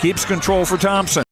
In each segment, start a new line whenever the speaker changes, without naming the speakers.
keeps control for Thompson.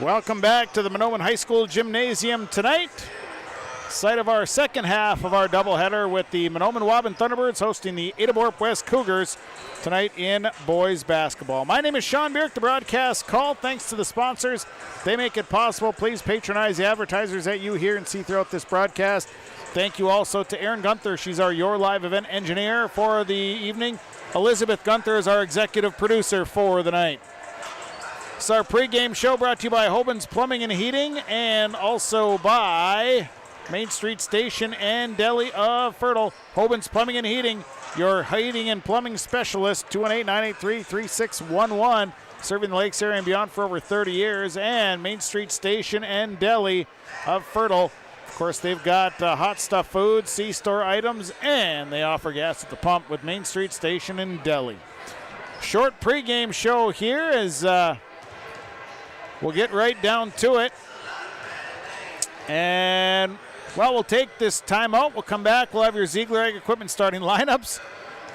Welcome back to the Mahnomen High School Gymnasium tonight. Site of our second half of our doubleheader with the Mahnomen-Waubun Thunderbirds hosting the Ada-Borup-West Cougars tonight in boys basketball. My name is Sean Bierk, the broadcast call. Thanks to the sponsors. They make it possible. Please patronize the advertisers that you hear and see throughout this broadcast. Thank you also to Erin Gunther. She's our Your Live event engineer for the evening. Elizabeth Gunther is our executive producer for the night. It's our pregame show brought to you by Hoban's Plumbing and Heating and also by Main Street Station and Deli of Fertile. Hoban's Plumbing and Heating, your heating and plumbing specialist, 218-983-3611, serving the Lakes area and beyond for over 30 years. And Main Street Station and Deli of Fertile. Of course, they've got hot stuff food, C-store items, and they offer gas at the pump with Main Street Station and Deli. Short pregame show here as we'll get right down to it. And, well, we'll take this time out. We'll come back. We'll have your Ziegler Ag Equipment starting lineups.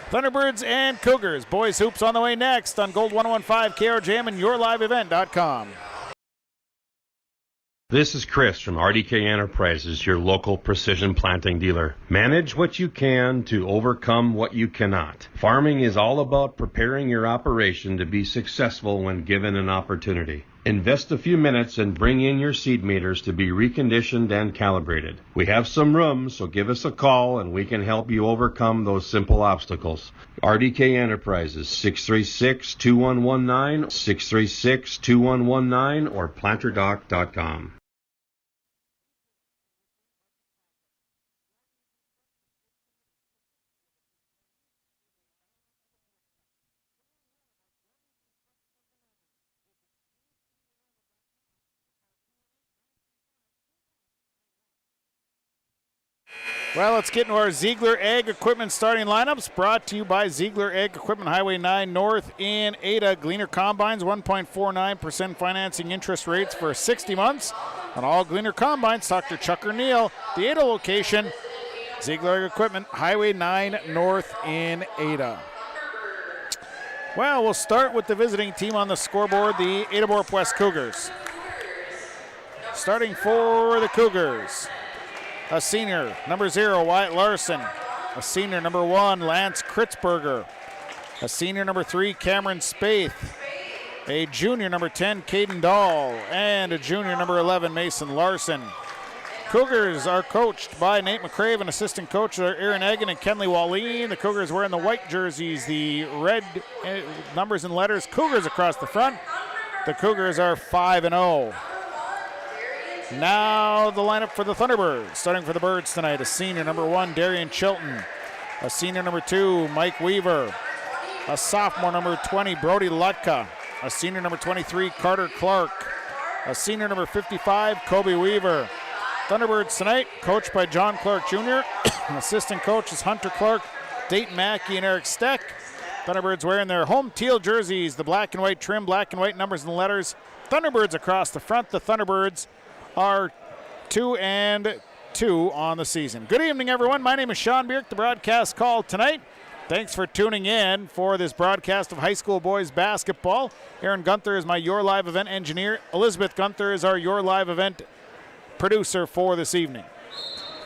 Thunderbirds and Cougars. Boys Hoops on the way next on Gold 101.5 KRJM and YourLiveEvent.com.
This is Chris from RDK Enterprises, your local precision planting dealer. Manage what you can to overcome what you cannot. Farming is all about preparing your operation to be successful when given an opportunity. Invest a few minutes and bring in your seed meters to be reconditioned and calibrated. We have some room, so give us a call and we can help you overcome those simple obstacles. RDK Enterprises, 636-2119, 636-2119, or planterdoc.com.
Well, let's get into our Ziegler Ag Equipment starting lineups, brought to you by Ziegler Ag Equipment, Highway 9 North in Ada. Gleaner Combines, 1.49% financing interest rates for 60 months. On all Gleaner Combines, Dr. Chuck or Neal, the Ada location, Ziegler Ag Equipment, Highway 9 North in Ada. Well, we'll start with the visiting team on the scoreboard, the Ada-Borup-West Cougars. Starting for the Cougars, a senior, number 0, Wyatt Larson. A senior, number 1, Lance Kritzberger. A senior, number 3, Cameron Spaeth. A junior, number 10, Caden Dahl. And a junior, number 11, Mason Larson. Cougars are coached by Nate McCrave, and assistant coaches are Aaron Egan and Kenley Wallin. The Cougars wearing the white jerseys, the red numbers and letters, Cougars across the front. The Cougars are 5-0. Now the lineup for the Thunderbirds. Starting for the Birds tonight, a senior, number 1, Darian Chilton. A senior, number 2, Mike Weaver. A sophomore, number 20, Brody Lutka. A senior, number 23, Carter Clark. A senior, number 55, Kobe Weaver. Thunderbirds tonight, coached by John Clark Jr. Assistant coach is Hunter Clark, Dayton Mackey, and Eric Steck. Thunderbirds wearing their home teal jerseys, the black and white trim, black and white numbers and letters. Thunderbirds across the front. The Thunderbirds are 2-2 on the season. Good evening, everyone. My name is Sean Bierk, the broadcast call tonight. Thanks for tuning in for this broadcast of high school boys basketball. Aaron Gunther is my Your Live event engineer. Elizabeth Gunther is our Your Live event producer for this evening.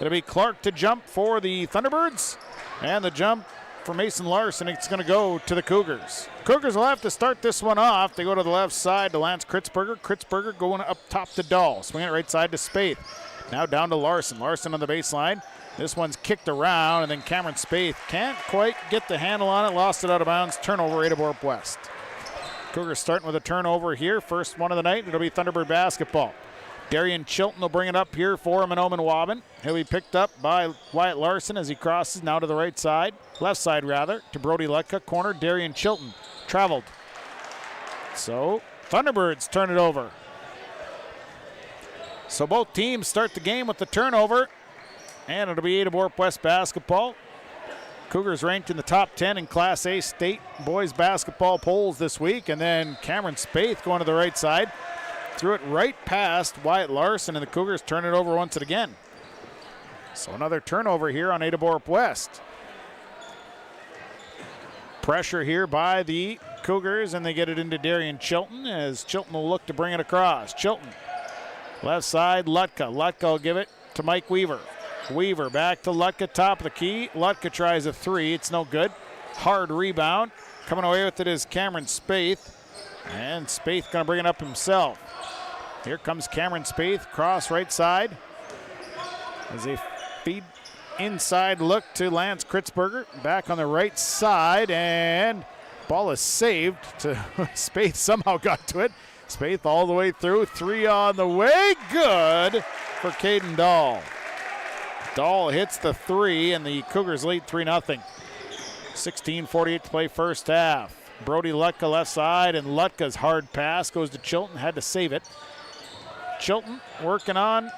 It'll be Clark to jump for the Thunderbirds, and the jump for Mason Larson. It's going to go to the Cougars. Cougars will have to start this one off. They go to the left side to Lance Kritzberger. Kritzberger going up top to Dahl. Swinging it right side to Spaeth. Now down to Larson. Larson on the baseline. This one's kicked around, and then Cameron Spaeth can't quite get the handle on it. Lost it out of bounds. Turnover, Ada-Borup-West. Cougars starting with a turnover here. First one of the night. It'll be Thunderbird basketball. Darian Chilton will bring it up here for Mahnomen-Waubun. He'll be picked up by Wyatt Larson as he crosses now to the right side. Left side, rather, to Brody Letka. Corner, Darian Chilton. Traveled. So, Thunderbirds turn it over. So both teams start the game with the turnover. And it'll be Ada-Borup-West basketball. Cougars ranked in the top 10 in Class A state boys basketball polls this week. And then Cameron Spaeth going to the right side. Threw it right past Wyatt Larson, and the Cougars turn it over once again. So another turnover here on Ada-Borup-West. Pressure here by the Cougars, and they get it into Darian Chilton as Chilton will look to bring it across. Chilton, left side, Lutka. Lutka will give it to Mike Weaver. Weaver back to Lutka, top of the key. Lutka tries a three. It's no good. Hard rebound. Coming away with it is Cameron Spaeth. And Spaeth going to bring it up himself. Here comes Cameron Spaeth, cross right side. As they feed inside look to Lance Kritzberger. Back on the right side, and ball is saved. Spaeth somehow got to it. Spaeth all the way through. Three on the way. Good for Caden Dahl. Dahl hits the three, and the Cougars lead 3-0. 16:48 to play first half. Brody Lutka left side, and Lutka's hard pass goes to Chilton. Had to save it. Chilton working on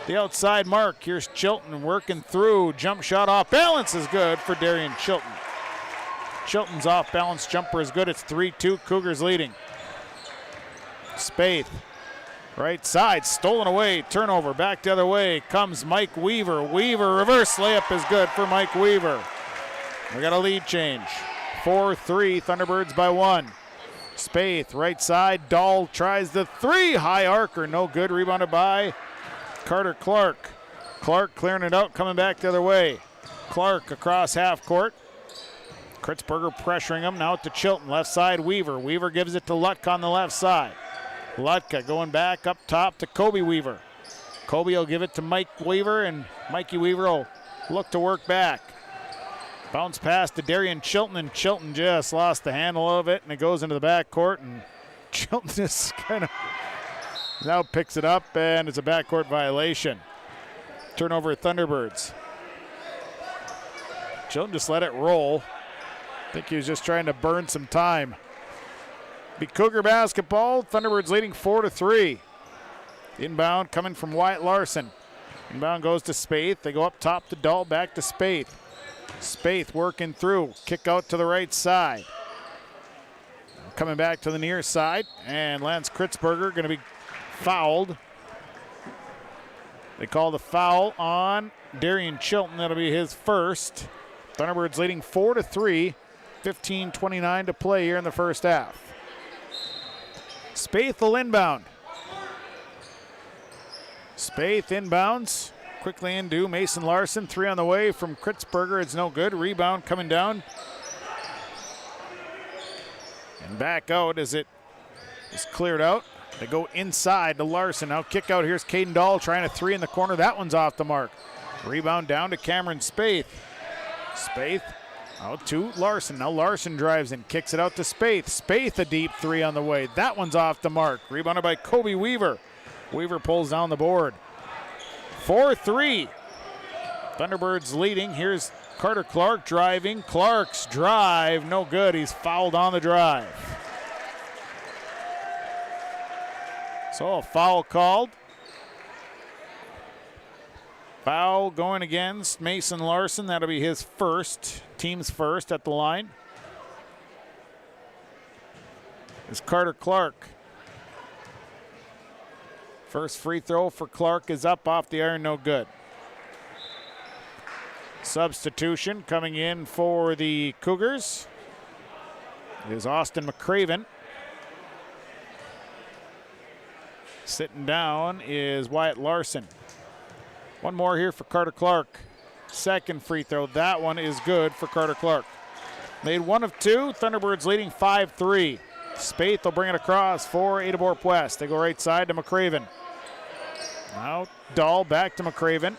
the outside mark. Here's Chilton working through. Jump shot off balance is good for Darian Chilton. Chilton's off balance jumper is good. It's 3-2. Cougars leading. Spaeth. Right side, stolen away, turnover, back the other way, comes Mike Weaver. Weaver, reverse layup is good for Mike Weaver. We got a lead change. 4-3, Thunderbirds by 1. Spaeth, right side, Dahl tries the three, high arcer, no good, rebounded by Carter Clark. Clark clearing it out, coming back the other way. Clark across half court. Kritzberger pressuring him, now to Chilton, left side, Weaver. Weaver gives it to Lutka on the left side. Lutka going back up top to Kobe Weaver. Kobe will give it to Mike Weaver, and Mikey Weaver will look to work back. Bounce pass to Darian Chilton, and Chilton just lost the handle of it, and it goes into the backcourt, and Chilton just kind of now picks it up, and it's a backcourt violation. Turnover Thunderbirds. Chilton just let it roll. I think he was just trying to burn some time. Be Cougar basketball. Thunderbirds leading 4-3. Inbound coming from Wyatt Larson. Inbound goes to Spaeth. They go up top to Dahl, back to Spaeth. Spaeth working through. Kick out to the right side. Coming back to the near side. And Lance Kritzberger going to be fouled. They call the foul on Darian Chilton. That'll be his first. Thunderbirds leading 4-3. 15:29 to play here in the first half. Spaeth will inbound. Spaeth inbounds. Quickly into Mason Larson. Three on the way from Kritzberger. It's no good. Rebound coming down. And back out as it is cleared out. They go inside to Larson. Now kick out. Here's Caden Dahl trying a three in the corner. That one's off the mark. Rebound down to Cameron Spaeth. Spaeth out to Larson. Now Larson drives and kicks it out to Spaeth. Spaeth a deep three on the way. That one's off the mark. Rebounded by Kobe Weaver. Weaver pulls down the board. 4-3. Thunderbirds leading. Here's Carter Clark driving. Clark's drive, no good. He's fouled on the drive. So a foul called. Foul going against Mason Larson. That'll be his first, team's first at the line. Is Carter Clark. First free throw for Clark is up off the iron, no good. Substitution coming in for the Cougars is Austin McCraven. Sitting down is Wyatt Larson. One more here for Carter Clark. Second free throw. That one is good for Carter Clark. Made one of two. Thunderbirds leading 5-3. Spaeth will bring it across for Ada-Borup-West. They go right side to McCraven. Now Dahl back to McCraven.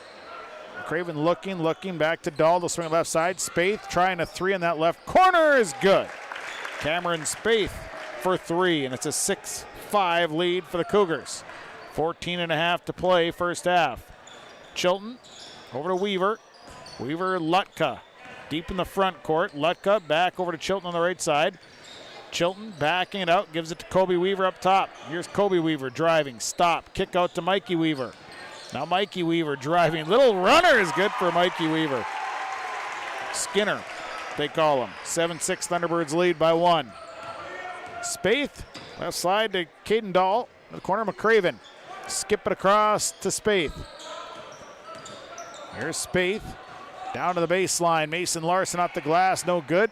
McCraven looking back to Dahl. They'll swing it left side. Spaeth trying a three in that left corner is good. Cameron Spaeth for three, and it's a 6-5 lead for the Cougars. 14.5 to play first half. Chilton over to Weaver. Weaver, Lutka deep in the front court. Lutka back over to Chilton on the right side. Chilton backing it out, gives it to Kobe Weaver up top. Here's Kobe Weaver driving, stop, kick out to Mikey Weaver. Now Mikey Weaver driving, little runner is good for Mikey Weaver. Skinner, they call him. 7-6 Thunderbirds lead by one. Spaeth, left side to Caden Dahl. In the corner, McCraven. Skip it across to Spaeth. Here's Spaeth, down to the baseline. Mason Larson off the glass, no good.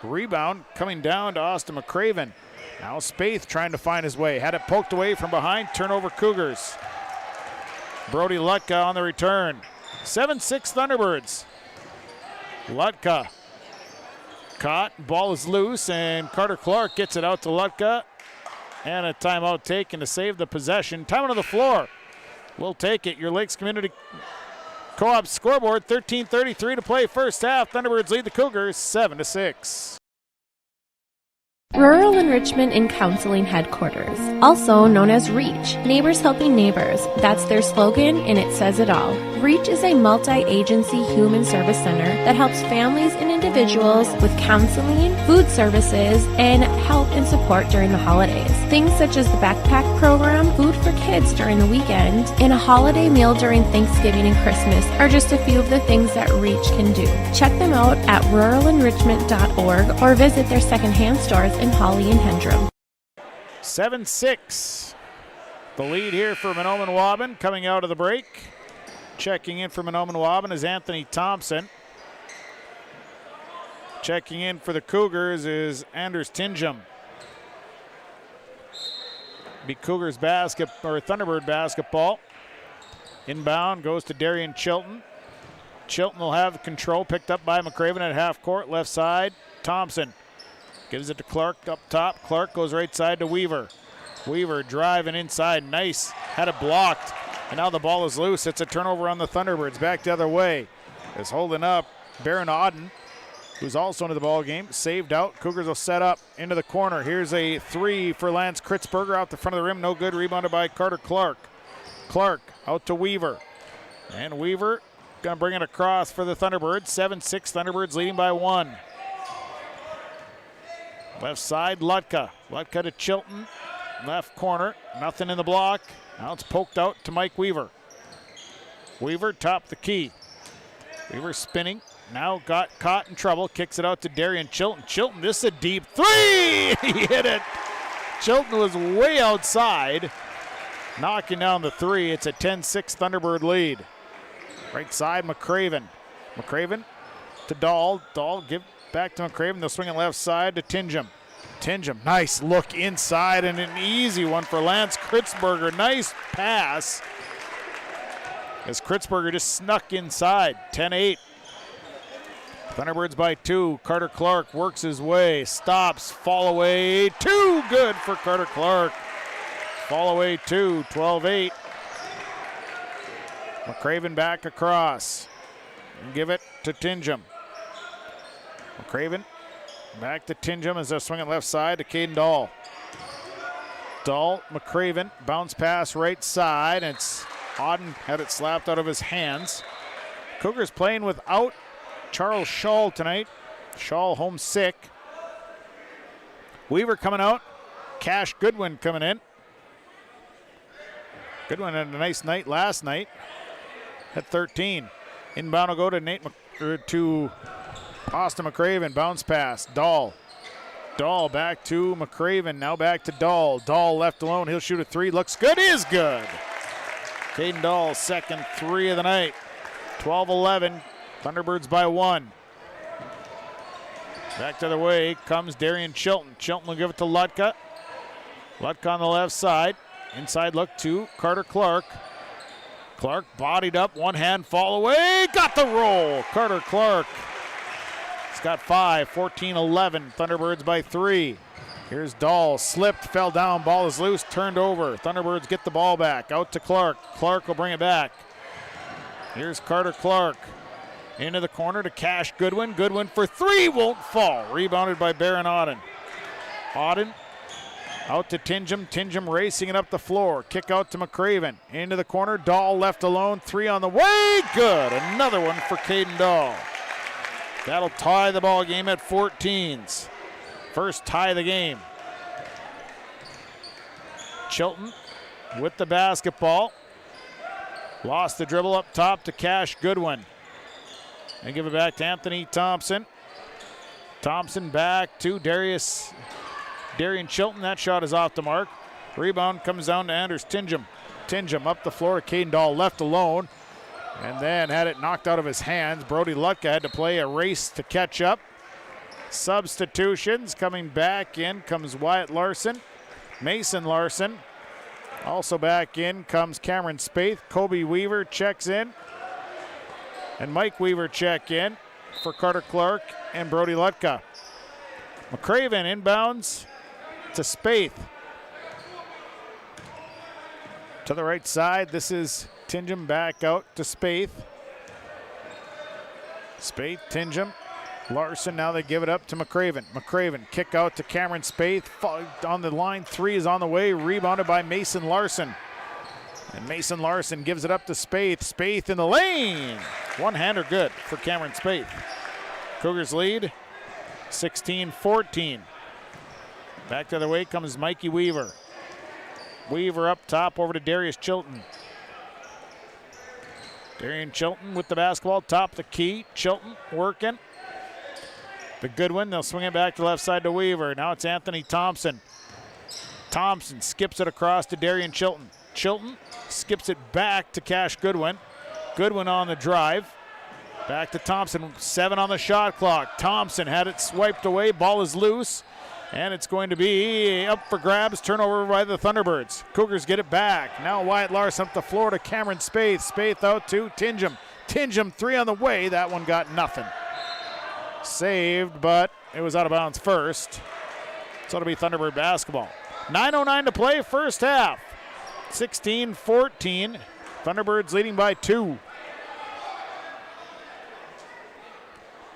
Rebound coming down to Austin McCraven. Now Spaeth trying to find his way. Had it poked away from behind. Turnover Cougars. Brody Lutka on the return. 7-6 Thunderbirds. Lutka caught. Ball is loose, and Carter Clark gets it out to Lutka. And a timeout taken to save the possession. Time on the floor. We'll take it. Your Lakes Community Co-op scoreboard, 13:33 to play first half. Thunderbirds lead the Cougars 7-6.
Rural Enrichment and Counseling Headquarters, also known as REACH, Neighbors Helping Neighbors. That's their slogan, and it says it all. REACH is a multi-agency human service center that helps families and individuals with counseling, food services, and help and support during the holidays. Things such as the backpack program, food for kids during the weekend, and a holiday meal during Thanksgiving and Christmas are just a few of the things that REACH can do. Check them out at ruralenrichment.org or visit their secondhand stores in Holly and Hendrum.
7-6. The lead here for Mahnomen-Waubun coming out of the break. Checking in for Mahnomen-Waubun is Anthony Thompson. Checking in for the Cougars is Anders Tinjum. Be Cougars Thunderbird basketball. Inbound goes to Darian Chilton. Chilton will have control, picked up by McCraven at half court, left side. Thompson gives it to Clark up top. Clark goes right side to Weaver. Weaver driving inside, nice, had it blocked, and now the ball is loose. It's a turnover on the Thunderbirds. Back the other way is holding up Baron Auden, who's also into the ball game. Saved out. Cougars will set up into the corner. Here's a three for Lance Kritzberger out the front of the rim. No good. Rebounded by Carter Clark. Clark out to Weaver. And Weaver going to bring it across for the Thunderbirds. 7-6 Thunderbirds leading by one. Left side, Lutka. Lutka to Chilton. Left corner. Nothing in the block. Now it's poked out to Mike Weaver. Weaver top the key. Weaver spinning. Now got caught in trouble. Kicks it out to Darian Chilton. Chilton, this is a deep three. He hit it. Chilton was way outside. Knocking down the three. It's a 10-6 Thunderbird lead. Right side, McCraven. McCraven to Dahl. Dahl give back to McCraven. They'll swing it left side to Tinjum. Tinjum, nice look inside and an easy one for Lance Kritzberger. Nice pass as Kritzberger just snuck inside. 10-8. Thunderbirds by two. Carter Clark works his way, stops, fall away. Too good for Carter Clark. Fall away two, 12-8. McCraven back across. And give it to Tinjum. McCraven back to Tinjum as they're swinging left side to Caden Dahl. Dahl, McCraven, bounce pass right side. And it's Auden had it slapped out of his hands. Cougars playing without Charles Schall tonight. Schall home sick. Weaver coming out. Cash Goodwin coming in. Goodwin had a nice night last night at 13. Inbound will go to to Austin McCraven. Bounce pass. Dahl. Dahl back to McCraven. Now back to Dahl. Dahl left alone. He'll shoot a three. Looks good. Is good. Caden Dahl, second three of the night. 12-11. Thunderbirds by 1. Back to the way comes Darian Chilton. Chilton will give it to Lutka. Lutka on the left side. Inside look to Carter Clark. Clark bodied up, one hand fall away, got the roll. Carter Clark. He's got 5, 14-11. Thunderbirds by 3. Here's Dahl, slipped, fell down, ball is loose, turned over. Thunderbirds get the ball back, out to Clark. Clark will bring it back. Here's Carter Clark. Into the corner to Cash Goodwin. Goodwin for 3, won't fall. Rebounded by Baron Auden. Auden out to Tingham. Tingham racing it up the floor. Kick out to McCraven. Into the corner. Dahl left alone. 3 on the way. Good. Another one for Caden Dahl. That'll tie the ball game at 14s. First tie of the game. Chilton with the basketball. Lost the dribble up top to Cash Goodwin. And give it back to Anthony Thompson. Thompson back to Darian Chilton. That shot is off the mark. Rebound comes down to Anders Tingham. Tingham up the floor to Caden Dahl, left alone. And then had it knocked out of his hands. Brody Lutka had to play a race to catch up. Substitutions coming back in comes Wyatt Larson. Mason Larson. Also back in comes Cameron Spaeth. Kobe Weaver checks in. And Mike Weaver check in for Carter Clark and Brody Lutka. McCraven inbounds to Spaeth. To the right side, this is Tingham back out to Spaeth. Spaeth, Tingham, Larson, now they give it up to McCraven. McCraven, kick out to Cameron Spaeth. On the line, 3 is on the way, rebounded by Mason Larson. And Mason Larson gives it up to Spaeth. Spaeth in the lane. One-hander good for Cameron Spaeth. Cougars lead 16-14. Back to the way comes Mikey Weaver. Weaver up top over to Darius Chilton. Darian Chilton with the basketball, top the key. Chilton working. The Goodwin, they'll swing it back to left side to Weaver. Now it's Anthony Thompson. Thompson skips it across to Darian Chilton. Chilton skips it back to Cash Goodwin. Goodwin on the drive. Back to Thompson, 7 on the shot clock. Thompson had it swiped away, ball is loose. And it's going to be up for grabs, turnover by the Thunderbirds. Cougars get it back. Now Wyatt Larson up the floor to Cameron Spaeth. Spaeth out to Tingham. Tingham 3 on the way, that one got nothing. Saved, but it was out of bounds first. So it'll be Thunderbird basketball. 9:09 to play, first half. 16-14. Thunderbirds leading by 2.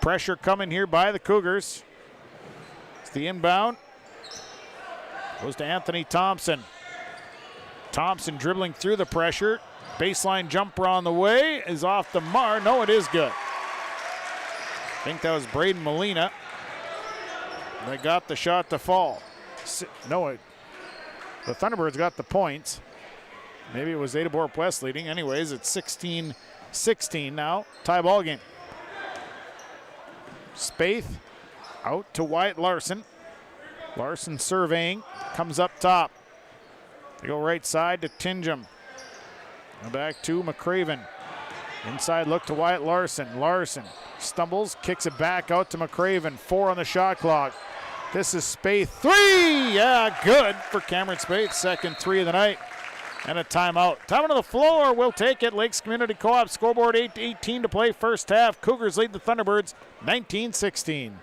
Pressure coming here by the Cougars. It's the inbound. Goes to Anthony Thompson. Thompson dribbling through the pressure. Baseline jumper on the way is off the mark. No, it is good. I think that was Braden Molina. They got the shot to fall. The Thunderbirds got the points. Maybe it was Ada-Borup-West leading. Anyways, it's 16-16 now. Tie ball game. Spaeth out to Wyatt Larson. Larson surveying. Comes up top. They go right side to Tingham. Back to McCraven. Inside look to Wyatt Larson. Larson stumbles, kicks it back out to McCraven. 4 on the shot clock. This is Spaeth. 3! Yeah, good for Cameron Spaeth. Second 3 of the night. And a timeout. Time on the floor. We'll take it. Lakes Community Co-op scoreboard 8-18 to play first half. Cougars lead the Thunderbirds 19-16.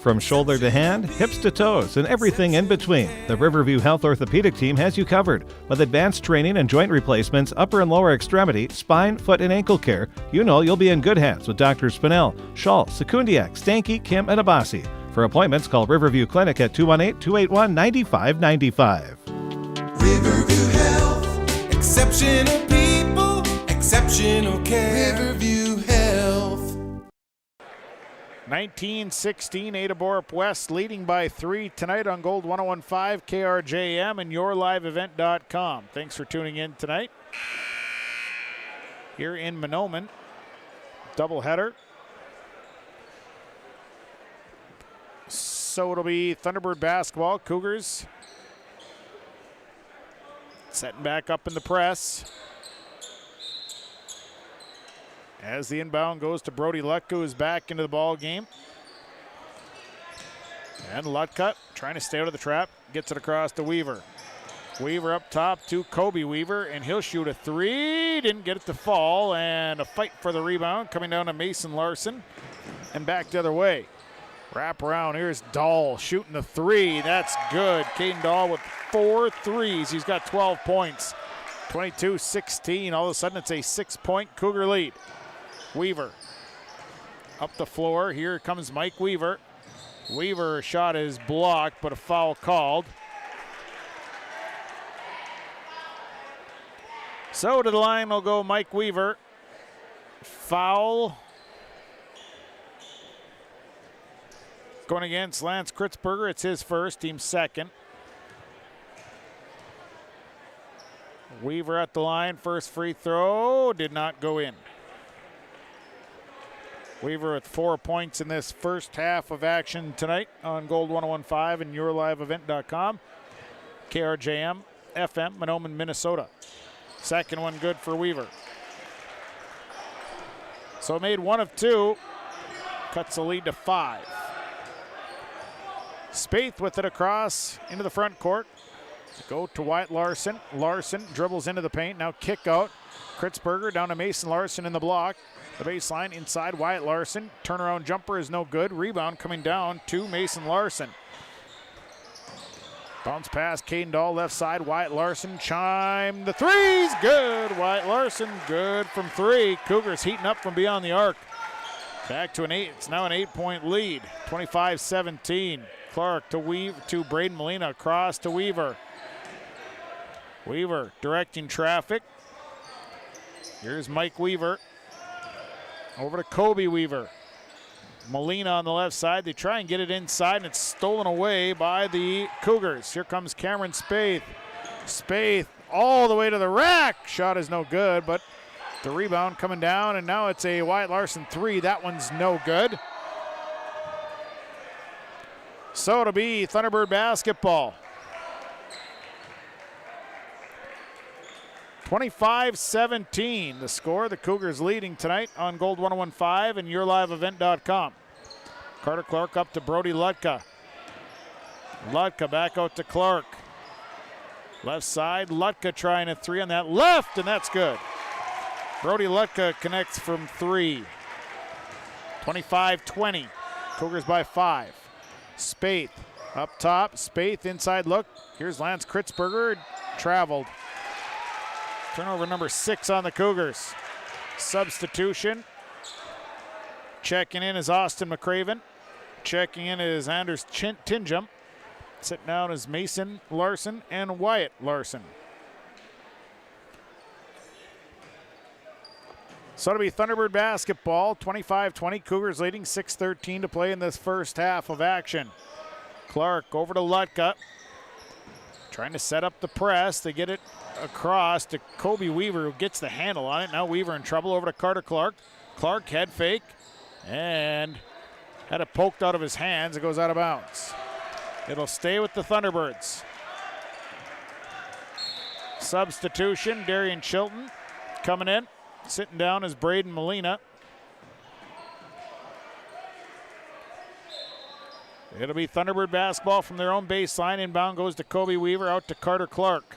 From shoulder to hand, hips to toes, and everything in between, the Riverview Health Orthopedic Team has you covered. With advanced training and joint replacements, upper and lower extremity, spine, foot, and ankle care, you know you'll be in good hands with Dr. Spinell, Schall, Sekundiak, Stanky, Kim, and Abasi. For appointments, call Riverview Clinic at 218-281-9595.
Riverview Health, exceptional people, exceptional care. Riverview Health.
19-16, Ada-Borup-West leading by 3 tonight on Gold 101.5, KRJM, and YourLiveEvent.com. Thanks for tuning in tonight. Here in Mahnomen, doubleheader. So it'll be Thunderbird basketball. Cougars Setting back up in the press. As the inbound goes to Brody Lutka, who's back into the ball game. And Lutka trying to stay out of the trap, gets it across to Weaver. Weaver up top to Kobe Weaver, and he'll shoot a three. Didn't get it to fall, and a fight for the rebound coming down to Mason Larson. And back the other way. Wrap around, here's Dahl shooting a three. That's good. Caden Dahl with 4 threes. He's got 12 points. 22-16. All of a sudden it's a 6-point Cougar lead. Weaver up the floor. Here comes Mike Weaver. Weaver shot is blocked, but a foul called. So to the line will go Mike Weaver. Foul going against Lance Kritzberger. It's his first, team second. Weaver at the line, first free throw, did not go in. Weaver with 4 points in this first half of action tonight on Gold 101.5 and YourLiveEvent.com. KRJM FM, Mahnomen, Minnesota. Second one good for Weaver. So made 1 of 2, cuts the lead to 5. Spaeth with it across into the front court. Go to Wyatt Larson. Larson dribbles into the paint. Now kick out. Kritzberger down to Mason Larson in the block. The baseline inside Wyatt Larson. Turnaround jumper is no good. Rebound coming down to Mason Larson. Bounce pass, Caden Dahl left side. Wyatt Larson chime. The three's good. Wyatt Larson good from 3. Cougars heating up from beyond the arc. Back to an 8. It's now an 8-point lead. 25-17. Clark to Braden Molina, across to Weaver. Weaver directing traffic. Here's Mike Weaver. Over to Kobe Weaver. Molina on the left side. They try and get it inside, and it's stolen away by the Cougars. Here comes Cameron Spaeth. Spaeth all the way to the rack. Shot is no good, but the rebound coming down, and now it's a Wyatt Larson 3. That one's no good. So it'll be Thunderbird basketball. 25-17 the score. The Cougars leading tonight on Gold 101.5 and YourLiveEvent.com. Carter Clark up to Brody Lutka. Lutka back out to Clark. Left side, Lutka trying a 3 on that left, and that's good. Brody Lutka connects from 3. 25-20. Cougars by 5. Spaeth up top. Spaeth inside look. Here's Lance Kritzberger. Traveled. Turnover number 6 on the Cougars. Substitution. Checking in is Austin McCraven. Checking in is Anders Tinjum. Sitting down is Mason Larson and Wyatt Larson. So it'll be Thunderbird basketball, 25-20. Cougars leading, 6:13 to play in this first half of action. Clark over to Lutka. Trying to set up the press. They get it across to Kobe Weaver, who gets the handle on it. Now Weaver in trouble. Over to Carter Clark. Clark head fake and had it poked out of his hands. It goes out of bounds. It'll stay with the Thunderbirds. Substitution, Darian Chilton coming in. Sitting down is Braden Molina. It'll be Thunderbird basketball from their own baseline. Inbound goes to Kobe Weaver, out to Carter Clark.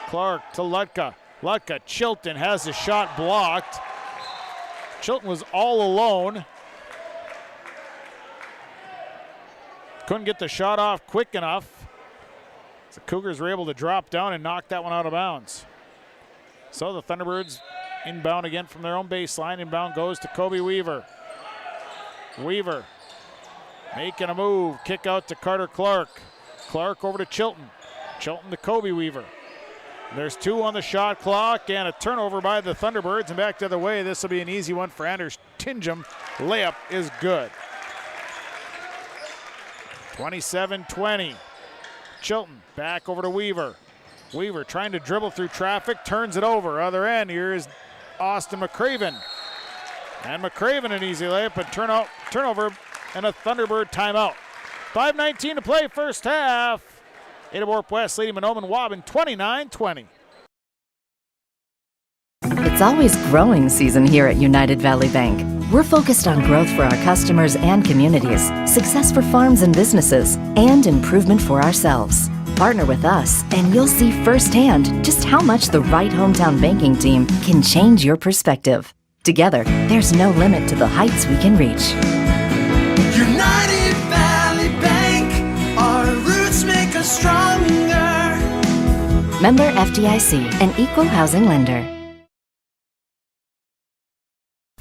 Clark to Lutka. Lutka, Chilton has the shot blocked. Chilton was all alone. Couldn't get the shot off quick enough. The Cougars were able to drop down and knock that one out of bounds. So the Thunderbirds inbound again from their own baseline. Inbound goes to Kobe Weaver. Weaver making a move. Kick out to Carter Clark. Clark over to Chilton. Chilton to Kobe Weaver. There's 2 on the shot clock and a turnover by the Thunderbirds. And back the other way, this will be an easy one for Anders Tinjum. Layup is good. 27-20. Chilton back over to Weaver. Weaver trying to dribble through traffic, turns it over. Other end, here is Austin McCraven. And McCraven an easy layup, but turnover and a Thunderbird timeout. 5:19 to play first half. Ada-Borup-West leading Mahnomen-Waubun 29-20.
It's always growing season here at United Valley Bank. We're focused on growth for our customers and communities, success for farms and businesses, and improvement for ourselves. Partner with us, and you'll see firsthand just how much the right hometown banking team can change your perspective. Together, there's no limit to the heights we can reach.
United Valley Bank, our roots make us stronger.
Member FDIC, an equal housing lender.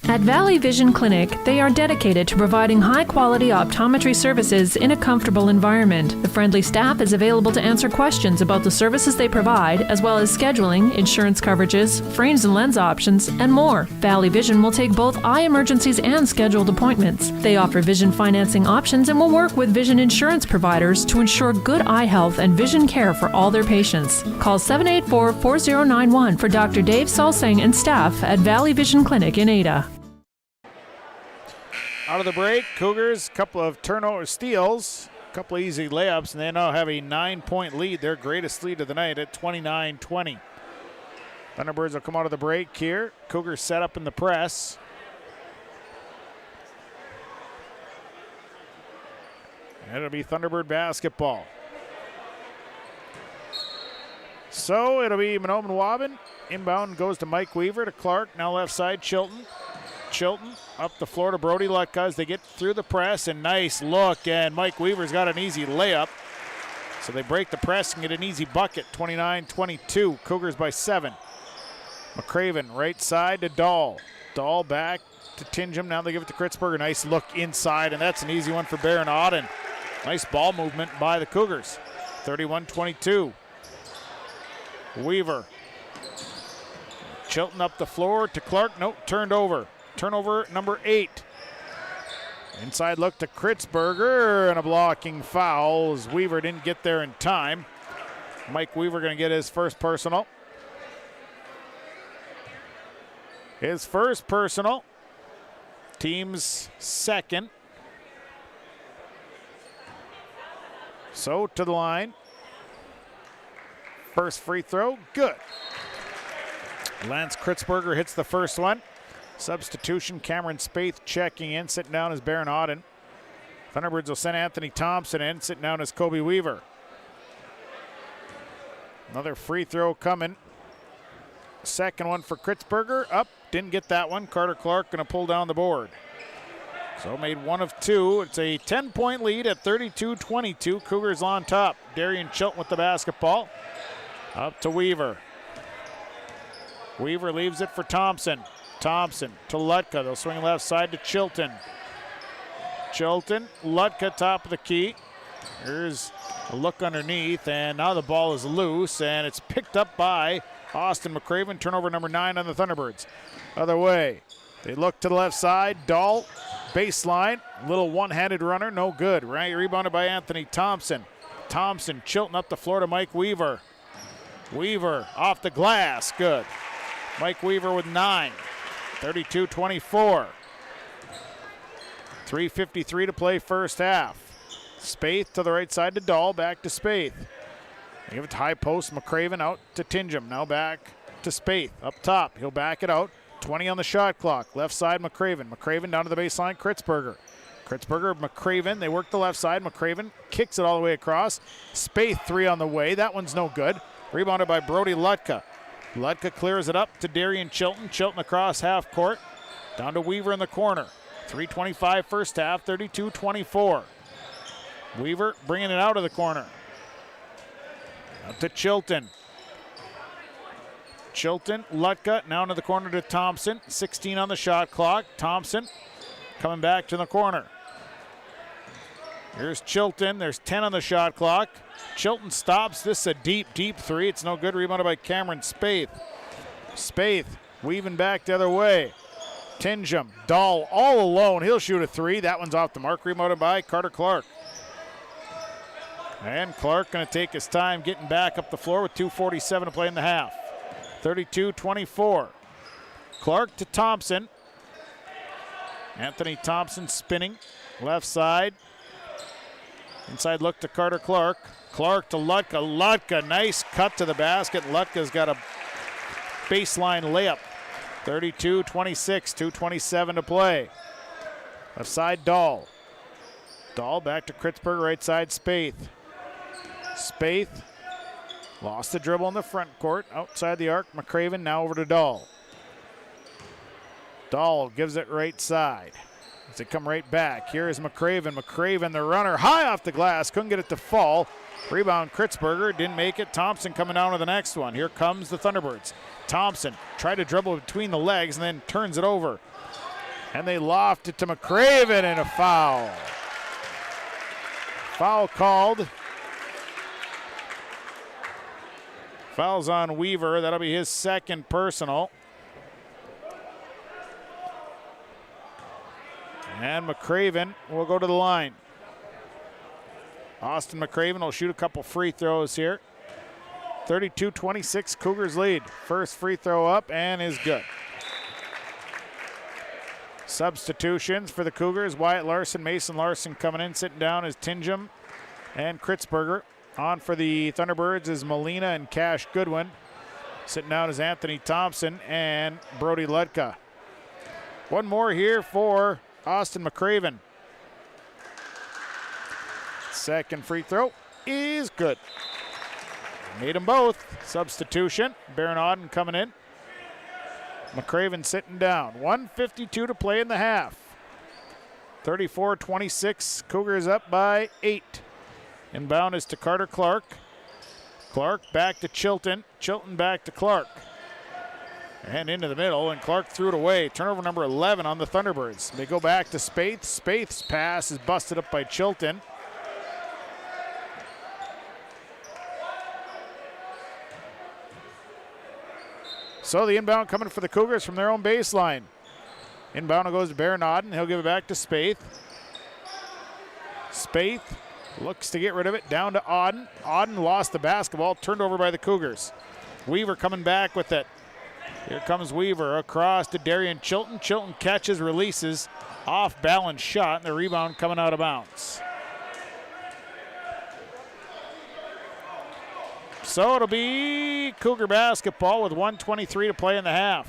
At Valley Vision Clinic, they are dedicated to providing high-quality optometry services in a comfortable environment. The friendly staff is available to answer questions about the services they provide, as well as scheduling, insurance coverages, frames and lens options, and more. Valley Vision will take both eye emergencies and scheduled appointments. They offer vision financing options and will work with vision insurance providers to ensure good eye health and vision care for all their patients. Call 784-4091 for Dr. Dave Salsing and staff at Valley Vision Clinic in Ada.
Out of the break, Cougars, couple of turnover steals, couple of easy layups, and they now have a 9-point lead, their greatest lead of the night at 29-20. Thunderbirds will come out of the break here. Cougars set up in the press. And it'll be Thunderbird basketball. So it'll be Mahnomen-Waubun. Inbound goes to Mike Weaver to Clark, now left side, Chilton. Chilton up the floor to Brody Lutka as they get through the press, and nice look, and Mike Weaver's got an easy layup. So they break the press and get an easy bucket, 29-22, Cougars by 7. McCraven right side to Dahl. Dahl back to Tingham, now they give it to Kritzberger, nice look inside, and that's an easy one for Baron Auden. Nice ball movement by the Cougars, 31-22. Weaver. Chilton up the floor to Clark, nope, turned over. Turnover number 8. Inside look to Kritzberger and a blocking foul as Weaver didn't get there in time. Mike Weaver going to get his first personal. His first personal. Team's second. So to the line. First free throw, good. Lance Kritzberger hits the first one. Substitution, Cameron Spaeth checking in. Sitting down as Baron Auden. Thunderbirds will send Anthony Thompson in. Sitting down as Kobe Weaver. Another free throw coming. Second one for Kritzberger. Up, didn't get that one. Carter Clark going to pull down the board. So made one of two. It's a 10-point lead at 32-22. Cougars on top. Darian Chilton with the basketball. Up to Weaver. Weaver leaves it for Thompson. Thompson to Lutka. They'll swing left side to Chilton. Chilton, Lutka top of the key. Here's a look underneath, and now the ball is loose, and it's picked up by Austin McCraven. Turnover number 9 on the Thunderbirds. Other way. They look to the left side. Dahl, baseline. Little one-handed runner, no good. Right, rebounded by Anthony Thompson. Thompson, Chilton up the floor to Mike Weaver. Weaver off the glass, good. Mike Weaver with 9. 32-24. 3:53 to play first half. Spaeth to the right side to Dahl, back to Spaeth. They give it to high post, McCraven out to Tingham. Now back to Spaeth, up top. He'll back it out. 20 on the shot clock. Left side, McCraven. McCraven down to the baseline, Kritzberger. Kritzberger, McCraven. They work the left side. McCraven kicks it all the way across. Spaeth 3 on the way. That one's no good. Rebounded by Brody Lutka. Lutka clears it up to Darian Chilton. Chilton across half court. Down to Weaver in the corner. 3:25 first half, 32-24. Weaver bringing it out of the corner. Up to Chilton. Chilton, Lutka, now into the corner to Thompson. 16 on the shot clock. Thompson coming back to the corner. Here's Chilton. There's 10 on the shot clock. Chilton stops. This is a deep, deep three. It's no good. Rebounded by Cameron Spaeth. Spaeth weaving back the other way. Tingham, Dahl all alone. He'll shoot a three. That one's off the mark. Rebounded by Carter Clark. And Clark going to take his time getting back up the floor with 2:47 to play in the half. 32-24. Clark to Thompson. Anthony Thompson spinning. Left side. Inside look to Carter Clark. Clark to Lutka. Lutka, nice cut to the basket. Lutka's got a baseline layup. 32-26, 2:27 to play. Left side, Dahl. Dahl back to Kritzberg, right side, Spaeth. Spaeth lost the dribble in the front court, outside the arc. McCraven now over to Dahl. Dahl gives it right side. As they come right back, here is McCraven. McCraven, the runner, high off the glass, couldn't get it to fall. Rebound, Kritzberger, didn't make it. Thompson coming down to the next one. Here comes the Thunderbirds. Thompson tried to dribble between the legs and then turns it over. And they loft it to McCraven, and a foul. Foul called. Foul's on Weaver. That'll be his second personal. And McCraven will go to the line. Austin McCraven will shoot a couple free throws here. 32-26, Cougars lead. First free throw up and is good. Substitutions for the Cougars. Wyatt Larson, Mason Larson coming in. Sitting down is Tingham and Kritzberger. On for the Thunderbirds is Molina and Cash Goodwin. Sitting down is Anthony Thompson and Brody Ludka. One more here for Austin McCraven. Second free throw is good. Made them both. Substitution. Baron Auden coming in. McCraven sitting down. 1:52 to play in the half. 34-26. Cougars up by 8. Inbound is to Carter Clark. Clark back to Chilton. Chilton back to Clark. And into the middle, and Clark threw it away. Turnover number 11 on the Thunderbirds. They go back to Spaeth. Spaeth's pass is busted up by Chilton. So the inbound coming for the Cougars from their own baseline. Inbound goes to Baron Auden. He'll give it back to Spaeth. Spaeth looks to get rid of it. Down to Auden. Auden lost the basketball. Turned over by the Cougars. Weaver coming back with it. Here comes Weaver across to Darian Chilton. Chilton catches, releases. Off balance shot, and the rebound coming out of bounds. So it'll be Cougar basketball with 1:23 to play in the half.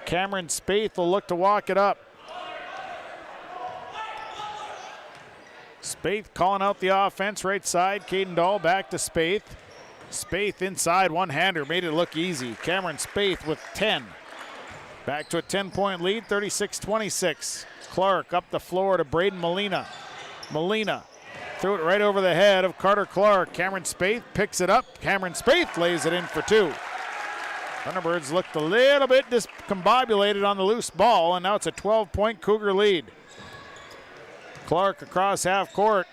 Cameron Spaeth will look to walk it up. Spaeth calling out the offense, right side. Caden Dahl back to Spaeth. Spaeth inside, one-hander, made it look easy. Cameron Spaeth with 10. Back to a 10-point lead, 36-26. Clark up the floor to Braden Molina. Molina threw it right over the head of Carter Clark. Cameron Spaeth picks it up. Cameron Spaeth lays it in for 2. Thunderbirds looked a little bit discombobulated on the loose ball, and now it's a 12-point Cougar lead. Clark across half court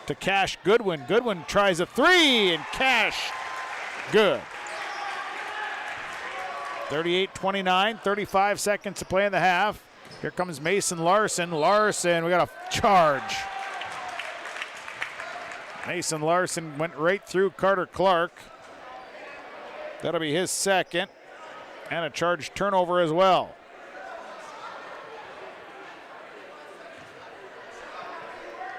to Cash Goodwin. Goodwin tries a 3, and Cash good. 38-29, 35 seconds to play in the half. Here comes Mason Larson. Larson, we got a charge. Mason Larson went right through Carter Clark. That'll be his second, and a charge turnover as well.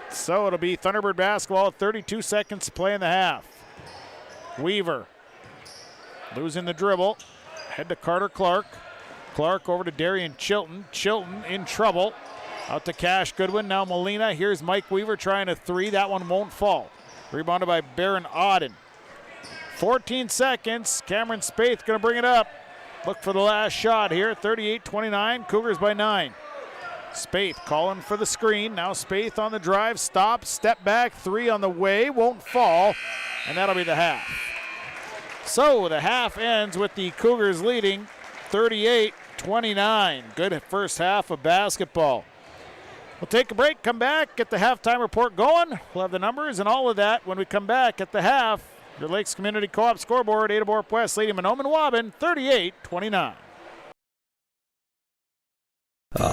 So it'll be Thunderbird basketball, 32 seconds to play in the half. Weaver losing the dribble. Head to Carter Clark. Clark over to Darian Chilton. Chilton in trouble. Out to Cash Goodwin. Now Molina. Here's Mike Weaver trying a 3. That one won't fall. Rebounded by Baron Auden. 14 seconds. Cameron Spaeth going to bring it up. Look for the last shot here. 38-29. Cougars by 9. Spaeth calling for the screen. Now Spaeth on the drive. Stop. Step back. 3 on the way. Won't fall. And that'll be the half. So the half ends with the Cougars leading 38-29. Good first half of basketball. We'll take a break, come back, get the halftime report going. We'll have the numbers and all of that when we come back at the half. Your Lakes Community Co-op scoreboard, Ada-Borup-West leading Mahnomen-Waubun 38-29.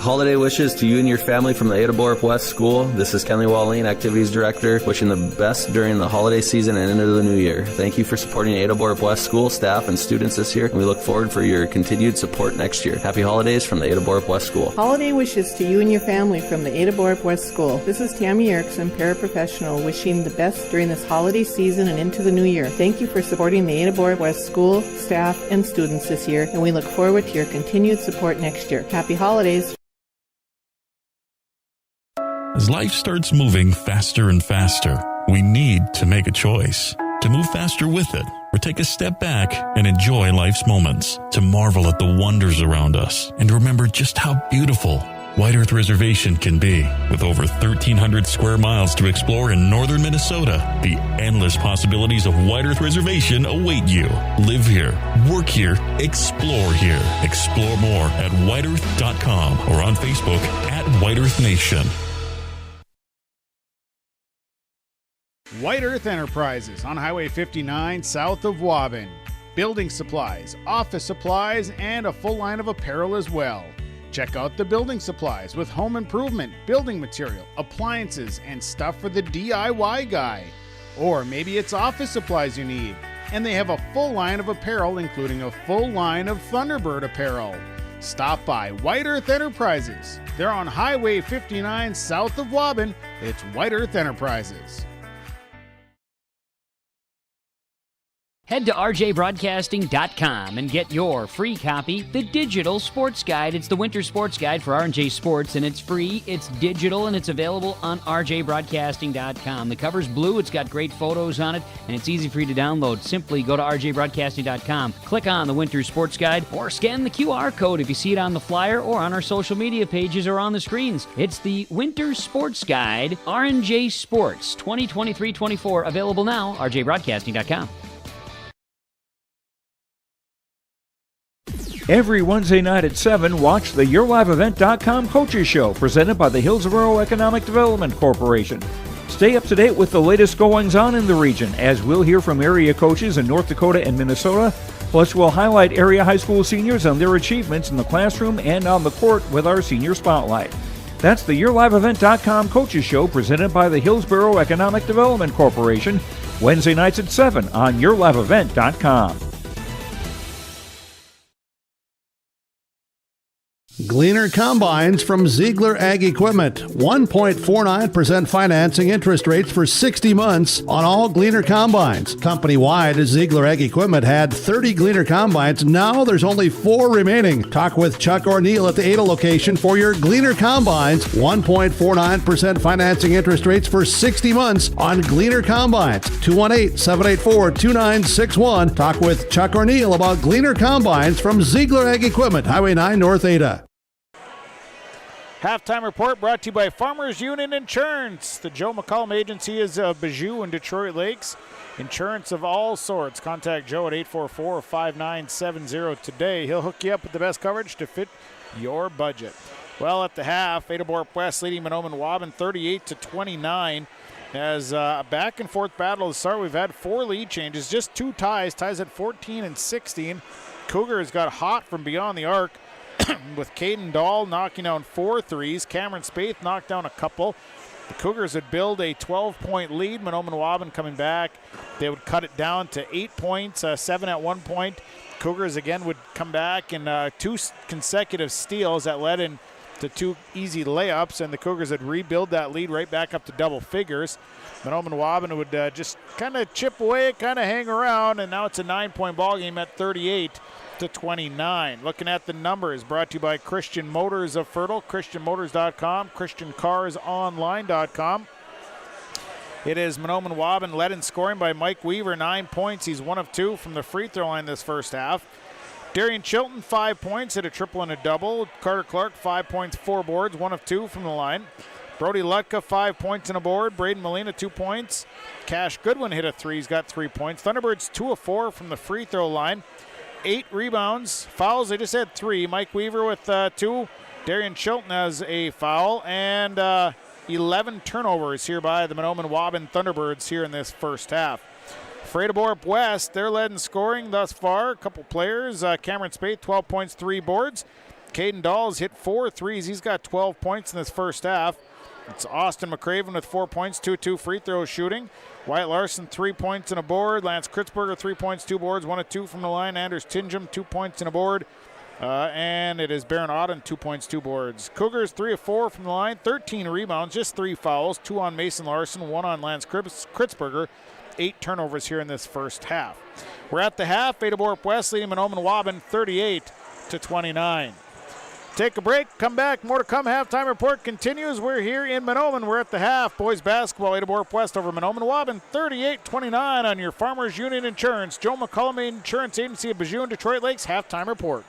Holiday wishes to you and your family from the Ada-Borup-West School. This is Kenley Walleen, Activities Director, wishing the best during the holiday season and into the new year. Thank you for supporting Ada-Borup-West School staff and students this year, and we look forward for your continued support next year. Happy holidays from the Ada-Borup-West School.
Holiday wishes to you and your family from the Ada-Borup-West School. This is Tammy Erickson, paraprofessional, wishing the best during this holiday season and into the new year. Thank you for supporting the Ada-Borup-West School, staff, and students this year, and we look forward to your continued support next year. Happy holidays.
As life starts moving faster and faster, we need to make a choice. To move faster with it, or take a step back and enjoy life's moments. To marvel at the wonders around us, and remember just how beautiful White Earth Reservation can be. With over 1,300 square miles to explore in northern Minnesota, the endless possibilities of White Earth Reservation await you. Live here, work here, explore here. Explore more at whiteearth.com or on Facebook at White Earth Nation.
White Earth Enterprises on Highway 59 south of Waubun. Building supplies, office supplies, and a full line of apparel as well. Check out the building supplies with home improvement, building material, appliances, and stuff for the DIY guy. Or maybe it's office supplies you need. And they have a full line of apparel, including a full line of Thunderbird apparel. Stop by White Earth Enterprises. They're on Highway 59 south of Waubun. It's White Earth Enterprises.
Head to rjbroadcasting.com and get your free copy, The Digital Sports Guide. It's the winter sports guide for R&J Sports, and it's free, it's digital, and it's available on rjbroadcasting.com. The cover's blue, it's got great photos on it, and it's easy for you to download. Simply go to rjbroadcasting.com, click on the winter sports guide, or scan the QR code if you see it on the flyer or on our social media pages or on the screens. It's the winter sports guide, R&J Sports 2023-24, available now, rjbroadcasting.com.
Every Wednesday night at 7, watch the YourLiveEvent.com Coaches Show, presented by the Hillsborough Economic Development Corporation. Stay up to date with the latest goings-on in the region, as we'll hear from area coaches in North Dakota and Minnesota. Plus, we'll highlight area high school seniors and their achievements in the classroom and on the court with our Senior Spotlight. That's the YourLiveEvent.com Coaches Show, presented by the Hillsborough Economic Development Corporation, Wednesday nights at 7 on YourLiveEvent.com.
Gleaner Combines from Ziegler Ag Equipment. 1.49% financing interest rates for 60 months on all Gleaner Combines. Company-wide, Ziegler Ag Equipment had 30 Gleaner Combines. Now there's only 4 remaining. Talk with Chuck O'Neill at the Ada location for your Gleaner Combines. 1.49% financing interest rates for 60 months on Gleaner Combines. 218-784-2961. Talk with Chuck O'Neill about Gleaner Combines from Ziegler Ag Equipment, Highway 9 North Ada.
Halftime report brought to you by Farmers Union Insurance. The Joe McCollum Agency is of Bijou and Detroit Lakes. Insurance of all sorts. Contact Joe at 844-5970 today. He'll hook you up with the best coverage to fit your budget. Well, at the half, Ada-Borup-West leading Mahnomen-Waubun 38-29. As a back and forth battle to start, we've had 4 lead changes, just 2 ties at 14 and 16. Cougars got hot from beyond the arc, with Caden Dahl knocking down 4 threes. Cameron Spaeth knocked down a couple. The Cougars would build a 12-point lead. Mahnomen-Waubun coming back. They would cut it down to 8 points, 7 at one point. Cougars again would come back, and 2 consecutive steals that led into 2 easy layups, and the Cougars would rebuild that lead right back up to double figures. Mahnomen-Waubun would just kind of chip away, kind of hang around, and now it's a 9-point ball game at 38-29. Looking at the numbers, brought to you by Christian Motors of Fertile, christianmotors.com, christiancarsonline.com. It is Mahnomen-Waubun led in scoring by Mike Weaver, 9 points. He's 1 of 2 from the free throw line this first half. Darian Chilton, 5 points, hit a triple and a double. Carter Clark, 5 points, 4 boards, 1 of 2 from the line. Brody Lutka, 5 points and a board. Braden Molina, 2 points. Cash Goodwin hit a 3, he's got 3 points. Thunderbirds, 2 of 4 from the free throw line. 8 rebounds. Fouls, they just had 3. Mike Weaver with 2. Darian Chilton has a foul. And 11 turnovers here by the Mahnomen-Waubun Thunderbirds here in this first half. For Ada-Borup-West, they're led in scoring thus far. A couple players. Cameron Spaeth, 12 points, 3 boards. Caden Dawes hit 4 threes. He's got 12 points in this first half. It's Austin McCraven with 4 points, 2-2 free throw shooting. Wyatt Larson, 3 points and a board. Lance Kritzberger, 3 points, 2 boards, 1 of 2 from the line. Anders Tingham, 2 points and a board. And it is Baron Auden, 2 points, 2 boards. Cougars, 3 of 4 from the line, 13 rebounds, just 3 fouls, 2 on Mason Larson, 1 on Lance Kritzberger. 8 turnovers here in this first half. We're at the half. Ada-Borup-West leading Mahnomen-Waubun 38-29. Take a break, come back, more to come. Halftime report continues. We're here in Mahnomen. We're at the half. Boys basketball, Ada-Borup-West over Mahnomen-Waubun 38-29 on your Farmers Union Insurance. Joe McCullum Insurance Agency of Bijou and Detroit Lakes halftime report.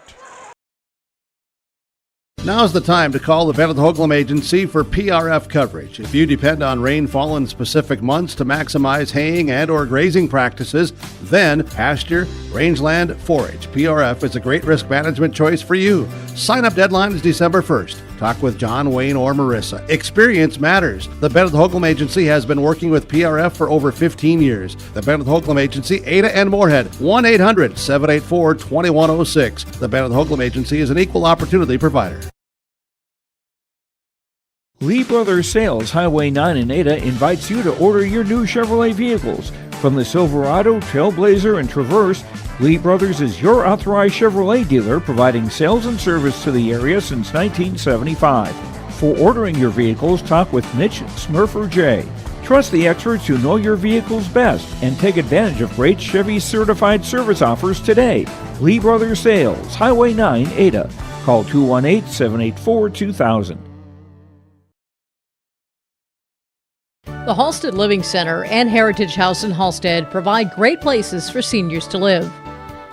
Now's the time to call the Bennett Hoagland Agency for PRF coverage. If you depend on rainfall in specific months to maximize haying and or grazing practices, then pasture, rangeland, forage. PRF is a great risk management choice for you. Sign-up deadline is December 1st. Talk with John, Wayne, or Marissa. Experience matters. The Bennett Hoagland Agency has been working with PRF for over 15 years. The Bennett Hoagland Agency, Ada and Moorhead, 1-800-784-2106. The Bennett Hoagland Agency is an equal opportunity provider.
Lee Brothers Sales, Highway 9 in Ada, invites you to order your new Chevrolet vehicles. From the Silverado, Trailblazer, and Traverse, Lee Brothers is your authorized Chevrolet dealer, providing sales and service to the area since 1975. For ordering your vehicles, talk with Mitch Smurfer J. Trust the experts who know your vehicles best and take advantage of great Chevy certified service offers today. Lee Brothers Sales, Highway 9, Ada. Call 218-784-2000.
The Halstead Living Center and Heritage House in Halstead provide great places for seniors to live.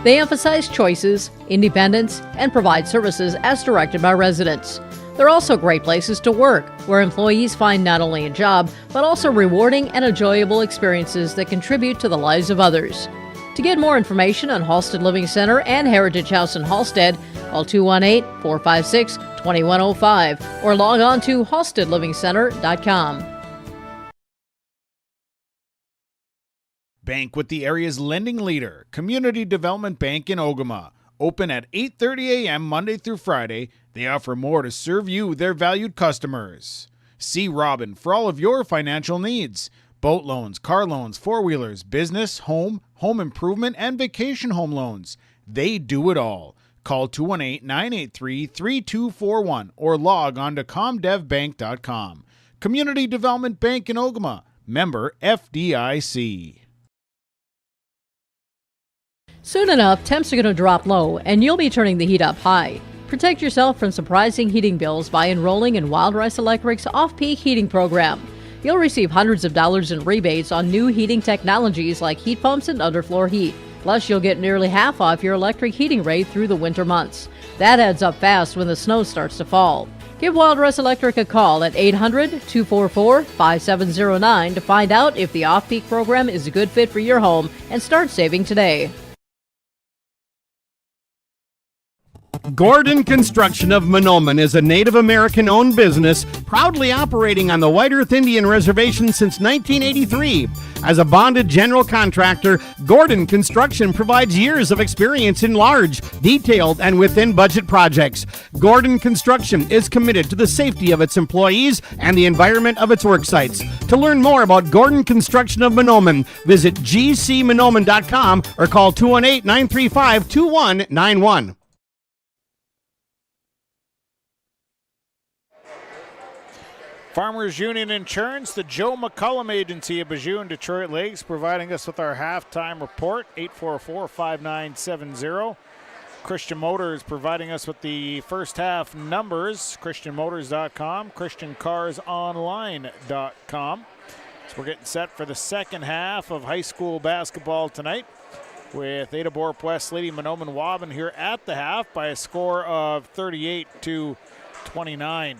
They emphasize choices, independence, and provide services as directed by residents. They're also great places to work, where employees find not only a job, but also rewarding and enjoyable experiences that contribute to the lives of others. To get more information on Halstead Living Center and Heritage House in Halstead, call 218-456-2105 or log on to halsteadlivingcenter.com.
Bank with the area's lending leader, Community Development Bank in Ogama. Open at 8:30 a.m. Monday through Friday. They offer more to serve you, their valued customers. See Robin for all of your financial needs. Boat loans, car loans, four-wheelers, business, home improvement, and vacation home loans. They do it all. Call 218-983-3241 or log on to comdevbank.com. Community Development Bank in Ogama. Member FDIC.
Soon enough, temps are going to drop low, and you'll be turning the heat up high. Protect yourself from surprising heating bills by enrolling in Wild Rice Electric's off-peak heating program. You'll receive hundreds of dollars in rebates on new heating technologies like heat pumps and underfloor heat. Plus, you'll get nearly half off your electric heating rate through the winter months. That adds up fast when the snow starts to fall. Give Wild Rice Electric a call at 800-244-5709 to find out if the off-peak program is a good fit for your home and start saving today.
Gordon Construction of Mahnomen is a Native American-owned business proudly operating on the White Earth Indian Reservation since 1983. As a bonded general contractor, Gordon Construction provides years of experience in large, detailed, and within-budget projects. Gordon Construction is committed to the safety of its employees and the environment of its work sites. To learn more about Gordon Construction of Mahnomen, visit gcmahnomen.com or call 218-935-2191.
Farmers Union Insurance, the Joe McCullum Agency of Bijou and Detroit Lakes, providing us with our halftime report, 844-5970. Christian Motors providing us with the first half numbers, christianmotors.com, christiancarsonline.com. So we're getting set for the second half of high school basketball tonight, with Ada-Borup-West leading Mahnomen-Waubun here at the half by a score of 38-29.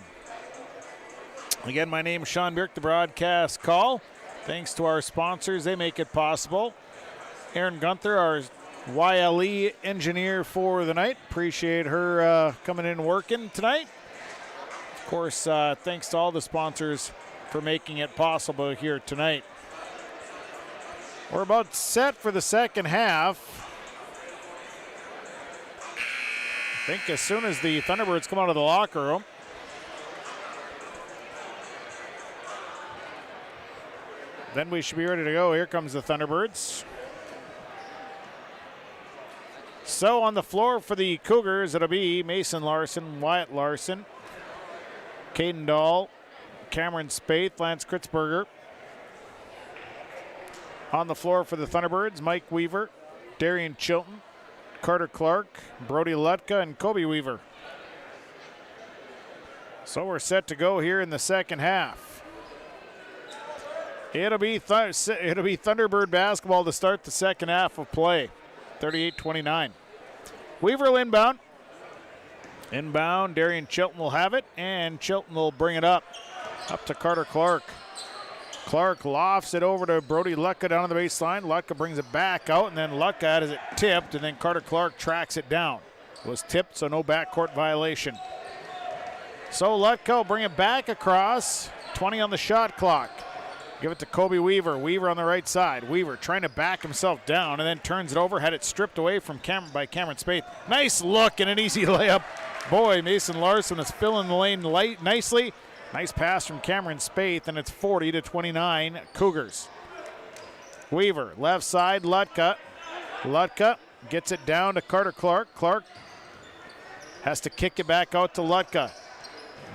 Again, my name is Sean Birk, the broadcast call. Thanks to our sponsors, they make it possible. Erin Gunther, our YLE engineer for the night. Appreciate her coming in and working tonight. Of course, thanks to all the sponsors for making it possible here tonight. We're about set for the second half. think as soon as the Thunderbirds come out of the locker room, then we should be ready to go. Here comes the Thunderbirds. So on the floor for the Cougars, it'll be Mason Larson, Wyatt Larson, Caden Dahl, Cameron Spaeth, Lance Kritzberger. On the floor for the Thunderbirds, Mike Weaver, Darian Chilton, Carter Clark, Brody Lutka, and Kobe Weaver. So we're set to go here in the second half. It'll be Thunderbird basketball to start the second half of play. 38-29. Weaver will inbound. Inbound, Darian Chilton will have it, and Chilton will bring it up to Carter Clark. Clark lofts it over to Brody Lutka down on the baseline. Lutka brings it back out, and then Lutka has it tipped, and then Carter Clark tracks it down. It was tipped, so no backcourt violation. So Lutka will bring it back across. 20 on the shot clock. Give it to Kobe Weaver. Weaver on the right side. Weaver trying to back himself down and then turns it over. Had it stripped away from by Cameron Spaeth. Nice look and an easy layup. Boy, Mason Larson is filling the lane nicely. Nice pass from Cameron Spaeth, and it's 40-29 Cougars. Weaver, left side, Lutka. Lutka gets it down to Carter Clark. Clark has to kick it back out to Lutka.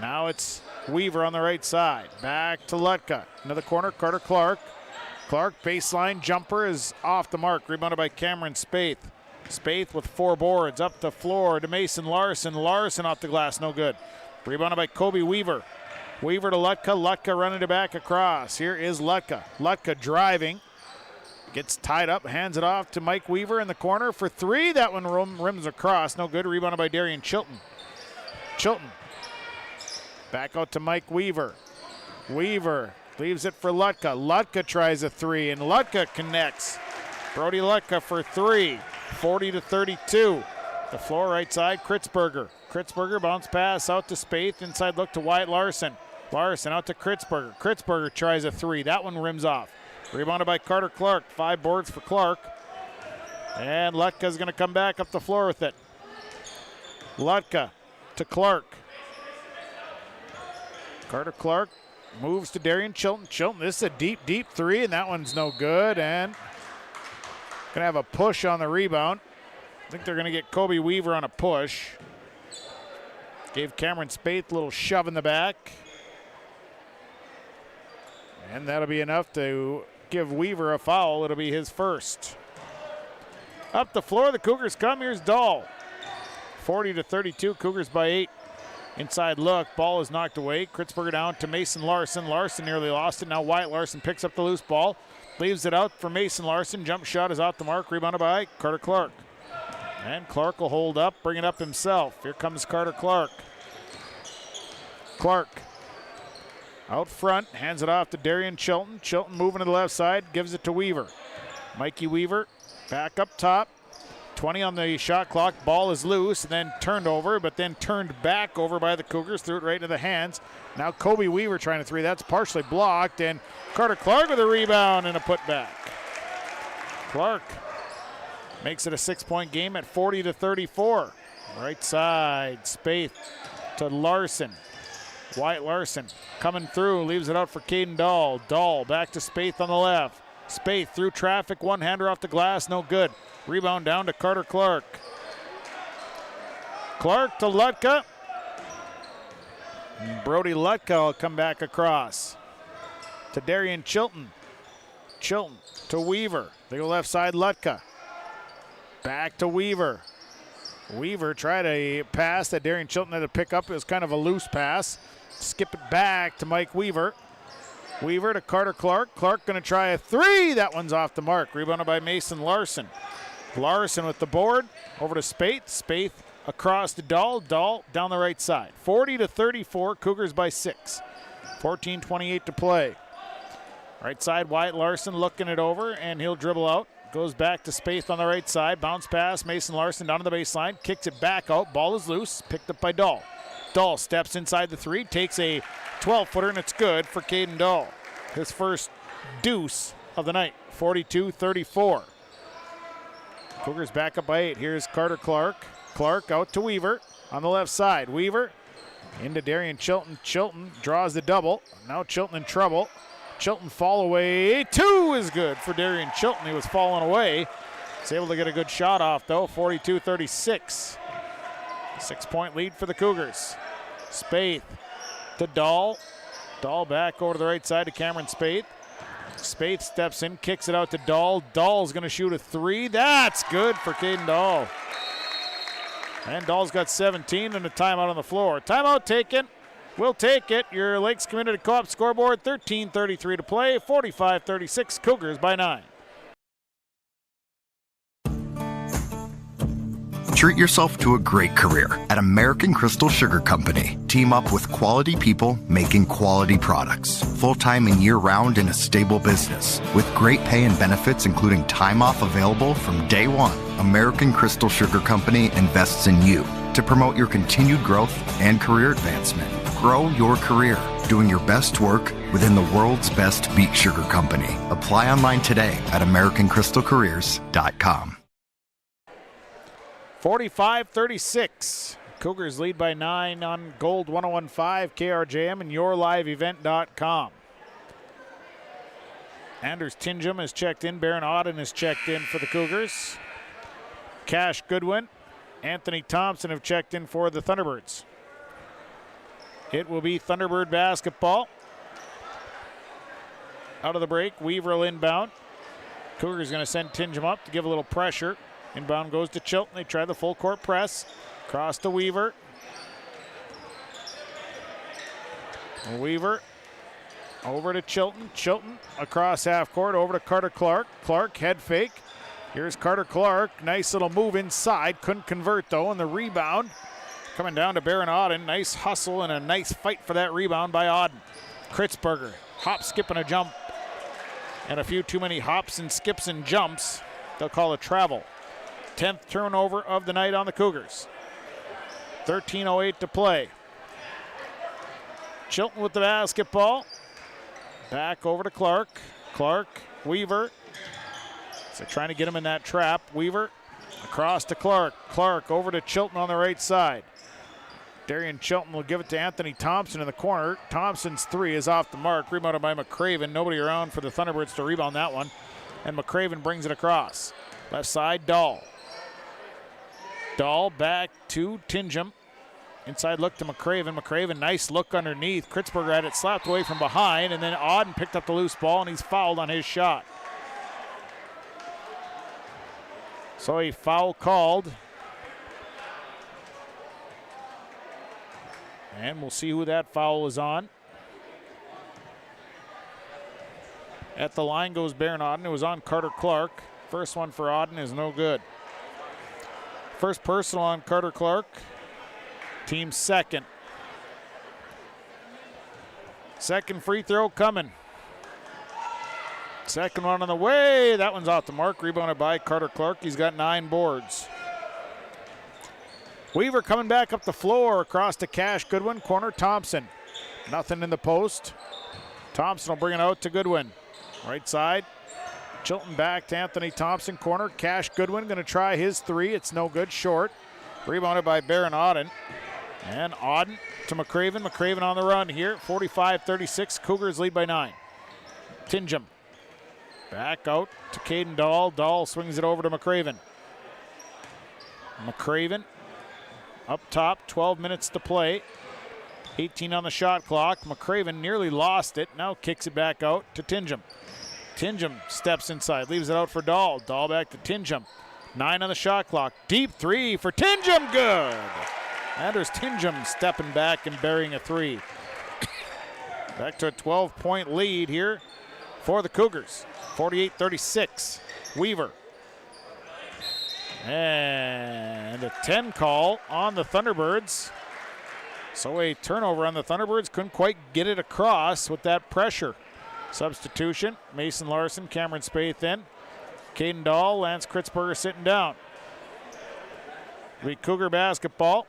Now it's Weaver on the right side. Back to Lutka. Into the corner, Carter Clark. Clark, baseline jumper is off the mark. Rebounded by Cameron Spaeth. Spaeth with 4 boards. Up the floor to Mason Larson. Larson off the glass, no good. Rebounded by Kobe Weaver. Weaver to Lutka. Lutka running it back across. Here is Lutka. Lutka driving. Gets tied up, hands it off to Mike Weaver in the corner for 3. That one rims across, no good. Rebounded by Darian Chilton. Chilton. Back out to Mike Weaver. Weaver leaves it for Lutka. Lutka tries a 3, and Lutka connects. Brody Lutka for 3. 40-32. The floor right side, Kritzberger. Kritzberger bounce pass out to Spaeth. Inside look to Wyatt Larson. Larson out to Kritzberger. Kritzberger tries a 3. That one rims off. Rebounded by Carter Clark. 5 boards for Clark. And Lutka's going to come back up the floor with it. Lutka to Clark. Carter Clark moves to Darian Chilton. Chilton, this is a deep, deep 3, and that one's no good. And going to have a push on the rebound. I think they're going to get Kobe Weaver on a push. Gave Cameron Spaeth a little shove in the back. And that'll be enough to give Weaver a foul. It'll be his first. Up the floor, the Cougars come. Here's Dahl. 40-32, Cougars by 8. Inside look, ball is knocked away. Kritzberger down to Mason Larson. Larson nearly lost it. Now Wyatt Larson picks up the loose ball. Leaves it out for Mason Larson. Jump shot is off the mark. Rebounded by Carter Clark. And Clark will hold up, bring it up himself. Here comes Carter Clark. Clark out front, hands it off to Darian Chilton. Chilton moving to the left side, gives it to Weaver. Mikey Weaver back up top. 20 on the shot clock. Ball is loose and then turned over, but then turned back over by the Cougars. Threw it right into the hands. Now Kobe Weaver trying to 3. That's partially blocked, and Carter Clark with a rebound and a putback. Clark makes it a 6-point game at 40-34. Right side, Spaeth to Larson. Wyatt Larson coming through, leaves it out for Caden Dahl. Dahl back to Spaeth on the left. Spaeth through traffic, one-hander off the glass, no good. Rebound down to Carter Clark. Clark to Lutka. Brody Lutka will come back across to Darian Chilton. Chilton to Weaver. They go left side, Lutka. Back to Weaver. Weaver tried a pass that Darian Chilton had to pick up. It was kind of a loose pass. Skip it back to Mike Weaver. Weaver to Carter Clark. Clark going to try a 3. That one's off the mark. Rebounded by Mason Larson. Larson with the board. Over to Spaeth. Spaeth across to Dahl. Dahl down the right side. 40-34. Cougars by 6. 14:28 to play. Right side, Wyatt Larson looking it over, and he'll dribble out. Goes back to Spaeth on the right side. Bounce pass. Mason Larson down to the baseline. Kicks it back out. Ball is loose. Picked up by Dahl. Dahl steps inside the 3. Takes a 12-footer, and it's good for Caden Dahl. His first deuce of the night. 42-34. Cougars back up by 8. Here's Carter Clark. Clark out to Weaver on the left side. Weaver into Darian Chilton. Chilton draws the double. Now Chilton in trouble. Chilton fall away. 2 is good for Darian Chilton. He was falling away. He's able to get a good shot off, though. 42-36. 6-point lead for the Cougars. Spaeth to Dahl. Dahl back over to the right side to Cameron Spaeth. Spaeth steps in, kicks it out to Dahl. Dahl's going to shoot a 3. That's good for Caden Dahl. And Dahl's got 17 and a timeout on the floor. Timeout taken. We'll take it. Your Lakes Community Co-op scoreboard, 13:33 to play, 45-36, Cougars by 9.
Treat yourself to a great career at American Crystal Sugar Company. Team up with quality people making quality products. Full-time and year-round in a stable business. With great pay and benefits including time off available from day one. American Crystal Sugar Company invests in you to promote your continued growth and career advancement. Grow your career doing your best work within the world's best beet sugar company. Apply online today at AmericanCrystalCareers.com.
45-36. Cougars lead by 9 on Gold 101.5, KRJM, and YourLiveEvent.com. Anders Tinjum has checked in. Baron Auden has checked in for the Cougars. Cash Goodwin, Anthony Thompson have checked in for the Thunderbirds. It will be Thunderbird basketball. Out of the break, Weaver will inbound. Cougars going to send Tinjum up to give a little pressure. Inbound goes to Chilton. They try the full court press. Cross to Weaver. Weaver over to Chilton. Chilton across half court over to Carter Clark. Clark head fake. Here's Carter Clark. Nice little move inside. Couldn't convert though. And the rebound coming down to Baron Auden. Nice hustle and a nice fight for that rebound by Auden. Kritzberger hop, skip, and a jump. And a few too many hops and skips and jumps. They'll call it travel. 10th turnover of the night on the Cougars. 13:08 to play. Chilton with the basketball. Back over to Clark. Clark, Weaver. So trying to get him in that trap. Weaver across to Clark. Clark over to Chilton on the right side. Darian Chilton will give it to Anthony Thompson in the corner. Thompson's 3 is off the mark. Rebounded by McCraven. Nobody around for the Thunderbirds to rebound that one. And McCraven brings it across. Left side, Dahl. Dahl back to Tinjum. Inside look to McCraven. McCraven, nice look underneath. Kritzberger had it slapped away from behind, and then Auden picked up the loose ball, and he's fouled on his shot. So a foul called. And we'll see who that foul is on. At the line goes Baron Auden. It was on Carter Clark. First one for Auden is no good. First personal on Carter Clark. Team second. Second free throw coming. Second one on the way. That one's off the mark. Rebounded by Carter Clark. He's got 9 boards. Weaver coming back up the floor across to Cash Goodwin. Corner Thompson. Nothing in the post. Thompson will bring it out to Goodwin. Right side. Chilton back to Anthony Thompson. Corner. Cash Goodwin going to try his 3. It's no good. Short. Rebounded by Baron Auden. And Auden to McCraven. McCraven on the run here. 45-36. Cougars lead by 9. Tinjum. Back out to Caden Dahl. Dahl swings it over to McCraven. McCraven up top. 12 minutes to play. 18 on the shot clock. McCraven nearly lost it. Now kicks it back out to Tinjum. Tinjum steps inside, leaves it out for Dahl. Dahl back to Tinjum. 9 on the shot clock. Deep 3 for Tinjum. Good. Anders Tinjum stepping back and burying a 3. Back to a 12-point lead here for the Cougars. 48-36. Weaver. And a 10 call on the Thunderbirds. So a turnover on the Thunderbirds. Couldn't quite get it across with that pressure. Substitution, Mason Larson, Cameron Spaeth in. Caden Dahl, Lance Kritzberger sitting down. We Cougar basketball.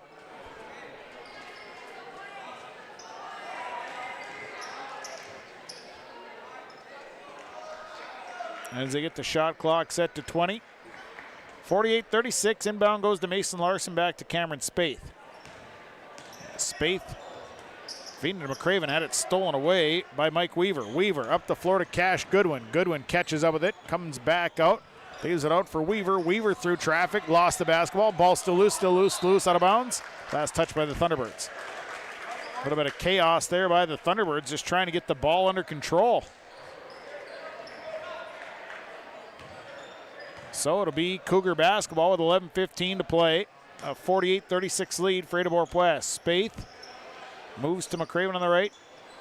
As they get the shot clock set to 20. 48-36. Inbound goes to Mason Larson, back to Cameron Spaeth. Spaeth feeding to McCraven, had it stolen away by Mike Weaver. Weaver up the floor to Cash Goodwin. Goodwin catches up with it, comes back out, leaves it out for Weaver. Weaver through traffic, lost the basketball. Ball still loose, out of bounds. Last touch by the Thunderbirds. A little bit of chaos there by the Thunderbirds, just trying to get the ball under control. So it'll be Cougar basketball with 11:15 to play. A 48-36 lead for Ada-Borup-West. Spaeth moves to McCraven on the right.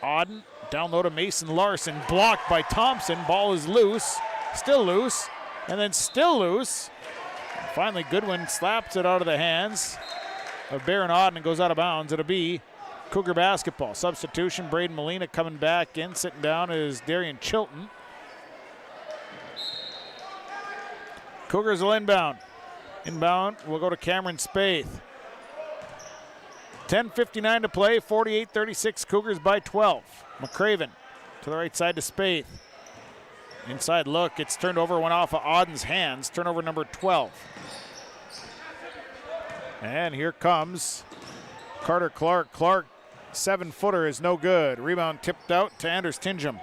Auden down low to Mason Larson. Blocked by Thompson. Ball is loose. Still loose. And then still loose. And finally Goodwin slaps it out of the hands of Baron Auden and goes out of bounds. It'll be Cougar basketball. Substitution, Braden Molina coming back in. Sitting down is Darian Chilton. Cougars will inbound. Inbound will go to Cameron Spaeth. 10:59 to play, 48-36, Cougars by 12. McCraven to the right side to Spaeth. Inside look, it's turned over, went off of Auden's hands. Turnover number 12. And here comes Carter Clark. Clark, 7-footer is no good. Rebound tipped out to Anders Tinjum.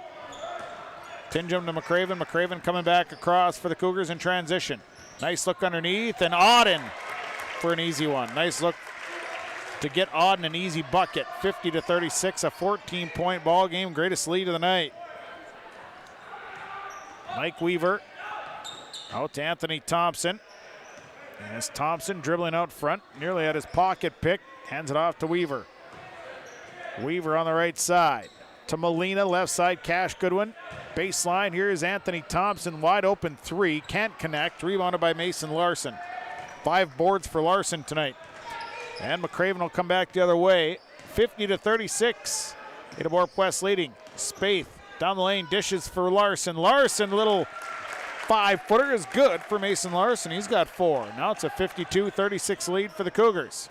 Tinjum to McCraven. McCraven coming back across for the Cougars in transition. Nice look underneath, and Auden for an easy one. Nice look to get Auden an easy bucket. 50-36, a 14-point ball game. Greatest lead of the night. Mike Weaver out to Anthony Thompson. As Thompson dribbling out front, nearly had his pocket pick. Hands it off to Weaver. Weaver on the right side. To Molina, left side, Cash Goodwin. Baseline, here is Anthony Thompson, wide open three, can't connect, rebounded by Mason Larson. 5 boards for Larson tonight. And McCraven will come back the other way. 50-36, Ada-Borup-West leading. Spaeth down the lane, dishes for Larson. Larson, little 5-footer is good for Mason Larson. He's got 4. Now it's a 52-36 lead for the Cougars.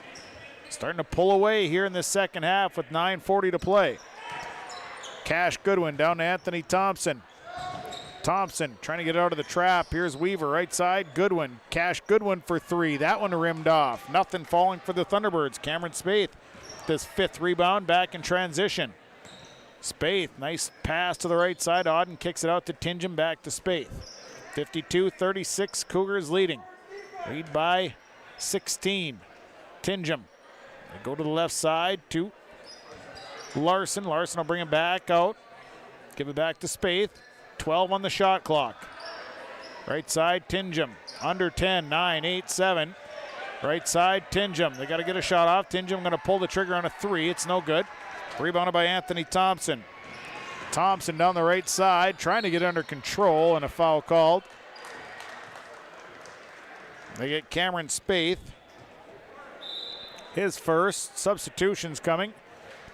Starting to pull away here in the second half with 9:40 to play. Cash Goodwin down to Anthony Thompson. Thompson trying to get out of the trap. Here's Weaver, right side, Goodwin. Cash Goodwin for 3. That one rimmed off. Nothing falling for the Thunderbirds. Cameron Spaeth, this 5th rebound, back in transition. Spaeth, nice pass to the right side. Auden kicks it out to Tinjum, back to Spaeth. 52-36, Cougars leading. Lead by 16. Tinjum. They go to the left side to Larson. Larson will bring it back out. Give it back to Spaeth. 12 on the shot clock. Right side, Tinjum. Under 10, 9, 8, 7. Right side, Tinjum. They got to get a shot off. Tinjum going to pull the trigger on a 3. It's no good. Rebounded by Anthony Thompson. Thompson down the right side, trying to get under control, and a foul called. They get Cameron Spaeth. His first. Substitutions coming.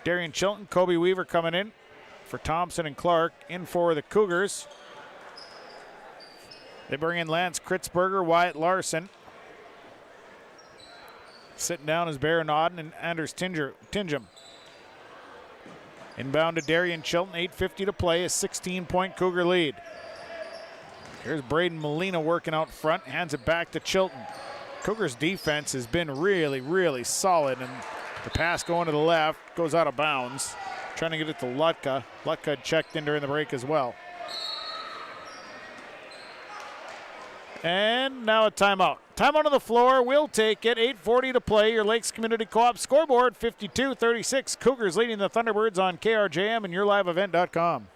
Darian Chilton, Kobe Weaver coming in for Thompson and Clark. In for the Cougars. They bring in Lance Kritzberger, Wyatt Larson. Sitting down is Baron Auden and Anders Tinjum. Inbound to Darian Chilton, 8:50 to play, a 16-point Cougar lead. Here's Braden Molina working out front, hands it back to Chilton. Cougars defense has been really, really solid, and the pass going to the left goes out of bounds. Trying to get it to Lutka. Lutka checked in during the break as well. And now a timeout. Timeout on the floor. We'll take it. 8:40 to play. Your Lakes Community Co-op scoreboard, 52-36. Cougars leading the Thunderbirds on KRJM and YourLiveEvent.com.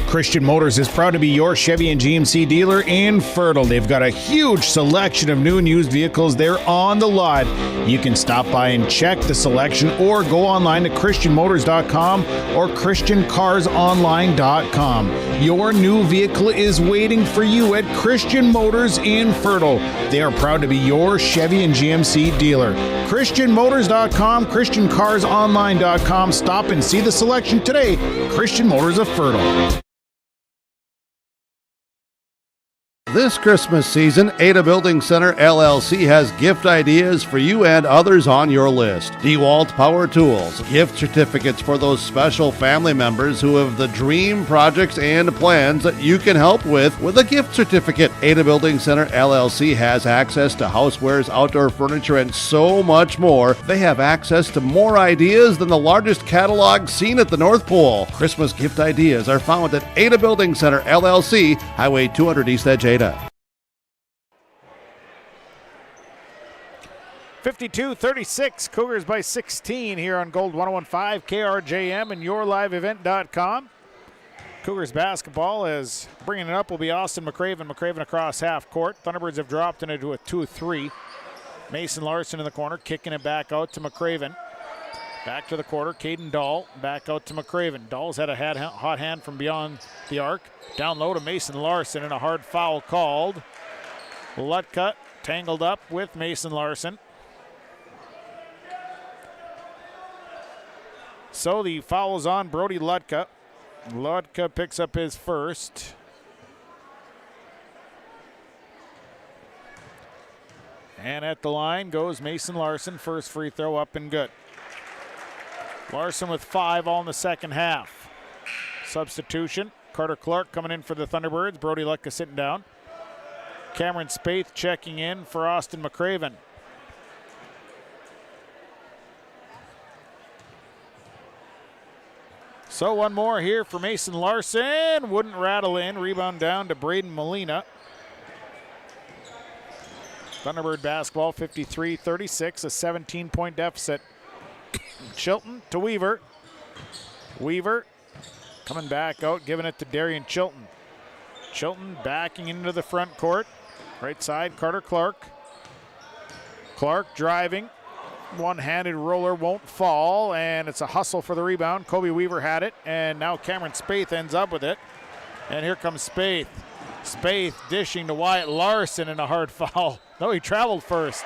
Christian Motors is proud to be your Chevy and GMC dealer in Fertile. They've got a huge selection of new and used vehicles there on the lot. You can stop by and check the selection or go online to ChristianMotors.com or ChristianCarsOnline.com. Your new vehicle is waiting for you at Christian Motors in Fertile. They are proud to be your Chevy and GMC dealer. ChristianMotors.com, ChristianCarsOnline.com. Stop and see the selection today. Christian Motors of Fertile.
This Christmas season, Ada Building Center LLC has gift ideas for you and others on your list. DeWalt Power Tools, gift certificates for those special family members who have the dream projects and plans that you can help with a gift certificate. Ada Building Center LLC has access to housewares, outdoor furniture, and so much more. They have access to more ideas than the largest catalog seen at the North Pole. Christmas gift ideas are found at Ada Building Center LLC, Highway 200 East Edge, Ada.
52-36, Cougars by 16 here on Gold 101.5, KRJM, and YourLiveEvent.com. Cougars basketball is bringing it up will be Austin McCraven. McCraven across half court. Thunderbirds have dropped into a 2-3. Mason Larson in the corner, kicking it back out to McCraven. Back to the quarter, Caden Dahl, back out to McCraven. Dahl's had a hot hand from beyond the arc. Down low to Mason Larson, and a hard foul called. Lutka tangled up with Mason Larson. So the foul is on Brody Lutka. Lutka picks up his first. And at the line goes Mason Larson. First free throw up and good. Larson with 5 all in the second half. Substitution. Carter Clark coming in for the Thunderbirds. Brody Lutka sitting down. Cameron Spaeth checking in for Austin McCraven. So one more here for Mason Larson. Wouldn't rattle in. Rebound down to Braden Molina. Thunderbird basketball 53-36, a 17-point deficit. Chilton to Weaver. Weaver coming back out, giving it to Darian Chilton. Chilton backing into the front court. Right side, Carter Clark. Clark driving. One-handed roller won't fall, and it's a hustle for the rebound. Kobe Weaver had it, and now Cameron Spaeth ends up with it. And here comes Spaeth. Spaeth dishing to Wyatt Larson in a hard foul. No, he traveled first.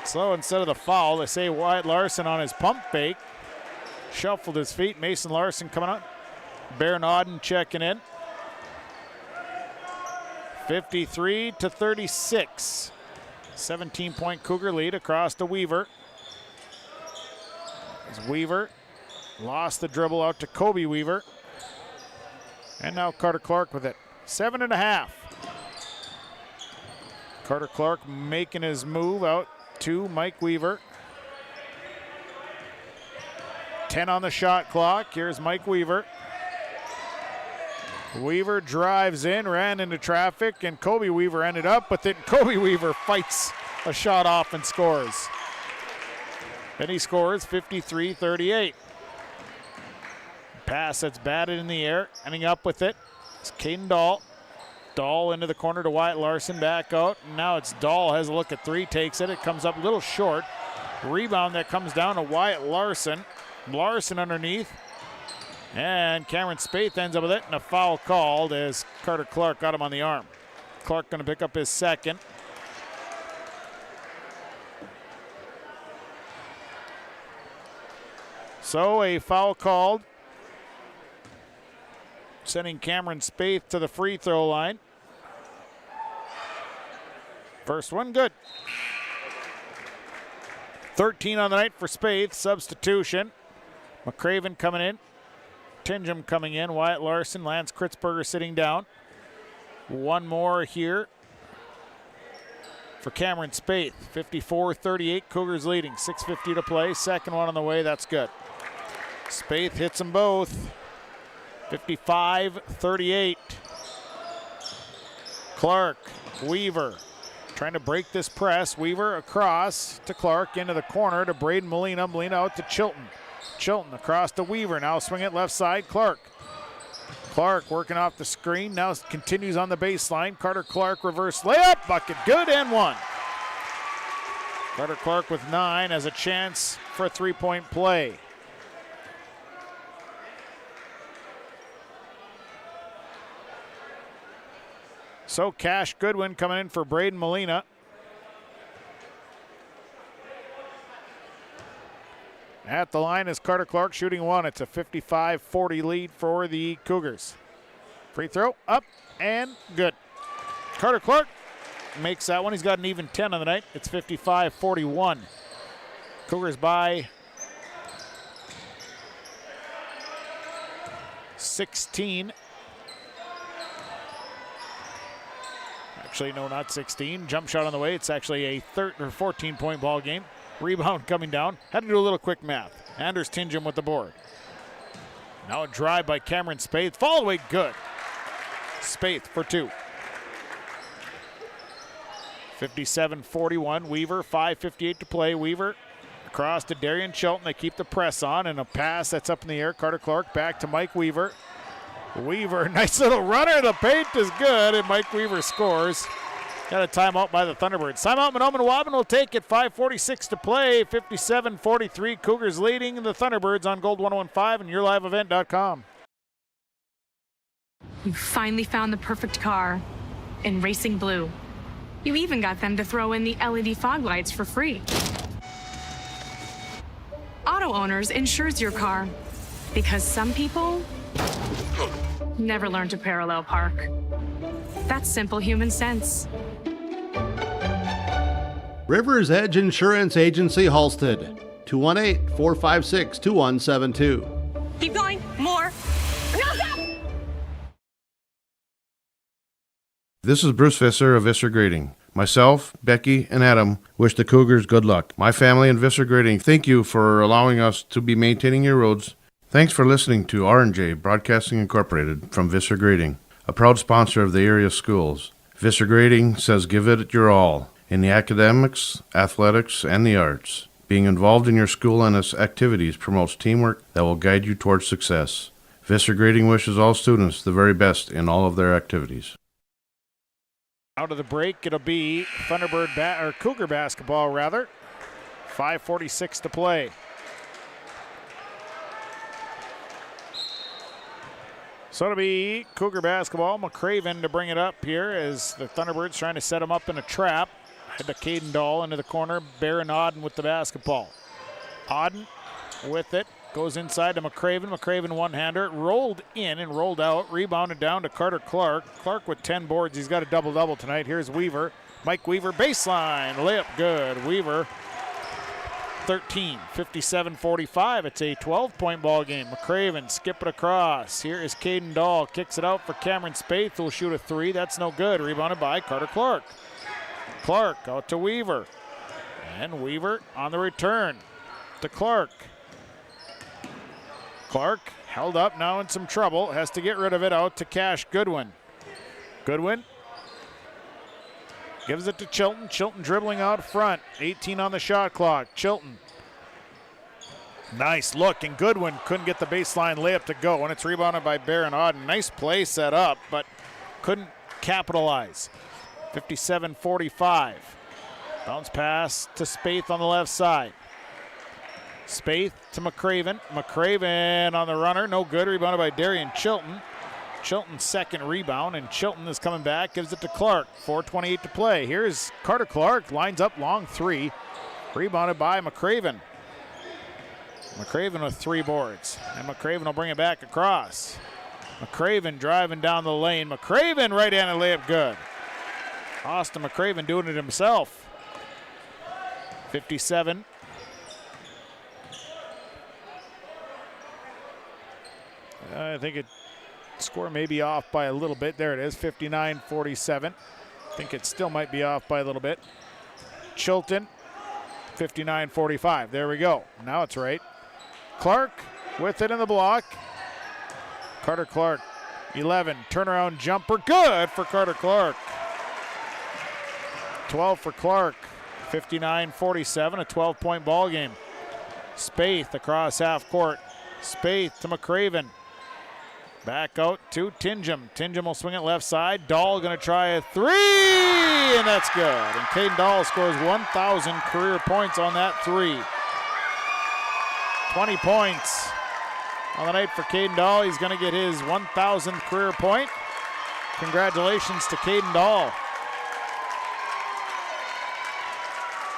So instead of the foul, they say Wyatt Larson on his pump fake. Shuffled his feet. Mason Larson coming up. Bear Nodden checking in. 53-36. 17-point Cougar lead across to Weaver. As Weaver lost the dribble out to Kobe Weaver. And now Carter Clark with it. 7.5. Carter Clark making his move out to Mike Weaver. 10 on the shot clock. Here's Mike Weaver. Weaver drives in, ran into traffic, and Kobe Weaver ended up with it. Kobe Weaver fights a shot off and scores. Then he scores 53-38. Pass that's batted in the air, ending up with it. It's Caden Dahl. Dahl into the corner to Wyatt Larson, back out. And now it's Dahl, has a look at three, takes it. It comes up a little short. Rebound that comes down to Wyatt Larson. Larson underneath. And Cameron Spaeth ends up with it, and a foul called as Carter Clark got him on the arm. Clark going to pick up his second. So a foul called, sending Cameron Spaeth to the free throw line. First one good. 13 on the night for Spaeth. Substitution. McCraven coming in. Tingham coming in. Wyatt Larson. Lance Kritzberger sitting down. One more here for Cameron Spaeth. 54-38. Cougars leading. 6:50 to play. Second one on the way. That's good. Spaeth hits them both. 55-38. Clark. Weaver. Trying to break this press. Weaver across to Clark, into the corner to Braden Molina. Molina out to Chilton. Chilton across to Weaver. Now swing it left side. Clark. Clark working off the screen. Now continues on the baseline. Carter Clark reverse layup. Bucket good and one. Carter Clark with 9 has a chance for a three-point play. So Cash Goodwin coming in for Braden Molina. At the line is Carter Clark shooting one. It's a 55-40 lead for the Cougars. Free throw up and good. Carter Clark makes that one. He's got an even 10 on the night. It's 55-41. Cougars by 16. Actually, no, not 16. Jump shot on the way. It's actually a 14-point ball game. Rebound coming down. Had to do a little quick math. Anders Tingham with the board. Now a drive by Cameron Spaeth. Fall away good. Spaeth for two. 57-41. Weaver, 5:58 to play. Weaver across to Darian Chilton. They keep the press on, and a pass that's up in the air. Carter Clark back to Mike Weaver. Weaver, nice little runner. The paint is good, and Mike Weaver scores. Got a timeout by the Thunderbirds. Timeout, Mahnomen-Waubun will take it. 5:46 to play. 57-43. Cougars leading the Thunderbirds on Gold 101.5 and YourLiveEvent.com.
You finally found the perfect car in Racing Blue. You even got them to throw in the LED fog lights for free. Auto Owners insures your car because some people never learn to parallel park. That's simple human sense.
River's Edge Insurance Agency, Halstead. 218-456-2172.
Keep going. More. No, stop!
This is Bruce Visser of Visser Grading. Myself, Becky, and Adam wish the Cougars good luck. My family and Visser Grading thank you for allowing us to be maintaining your roads. Thanks for listening to R&J Broadcasting Incorporated from Visser Grading, a proud sponsor of the area schools. Visser Grading says give it your all in the academics, athletics, and the arts. Being involved in your school and its activities promotes teamwork that will guide you towards success. Visser Grading wishes all students the very best in all of their activities.
Out of the break, it'll be Cougar basketball, rather. 5:46 to play. So it'll be Cougar basketball. McCraven to bring it up here as the Thunderbirds trying to set him up in a trap. Head to Caden Dahl into the corner. Baron Auden with the basketball. Auden with it. Goes inside to McCraven. McCraven one-hander. Rolled in and rolled out. Rebounded down to Carter Clark. Clark with 10 boards. He's got a double-double tonight. Here's Weaver. Mike Weaver, baseline. Layup good. Weaver, 13. 57-45. It's a 12-point ball game. McCraven skip it across. Here is Caden Dahl. Kicks it out for Cameron Spaeth, who'll shoot a three. That's no good. Rebounded by Carter Clark. Clark out to Weaver. And Weaver on the return to Clark. Clark held up, now in some trouble. Has to get rid of it, out to Cash Goodwin. Goodwin gives it to Chilton. Chilton dribbling out front. 18 on the shot clock. Chilton. Nice look, and Goodwin couldn't get the baseline layup to go, and it's rebounded by Baron Auden. Nice play set up, but couldn't capitalize. 57-45. Bounce pass to Spaeth on the left side. Spaeth to McCraven. McCraven on the runner. No good. Rebounded by Darian Chilton. Chilton's second rebound, and Chilton is coming back. Gives it to Clark. 4:28 to play. Here's Carter Clark. Lines up long three. Rebounded by McCraven. McCraven with 3 boards. And McCraven will bring it back across. McCraven driving down the lane. McCraven right-handed layup good. Austin McCraven doing it himself. 57. I think score may be off by a little bit. There it is, 59-47. I think it still might be off by a little bit. Chilton, 59-45. There we go. Now it's right. Clark with it in the block. Carter Clark, 11. Turnaround jumper, good for Carter Clark. 12 for Clark. 59-47, a 12-point ball game. Spaeth across half court. Spaeth to McCraven. Back out to Tingham. Tingham will swing it left side. Dahl going to try a three, and that's good. And Caden Dahl scores 1,000 career points on that three. 20 points on the night for Caden Dahl. He's going to get his 1,000th career point. Congratulations to Caden Dahl.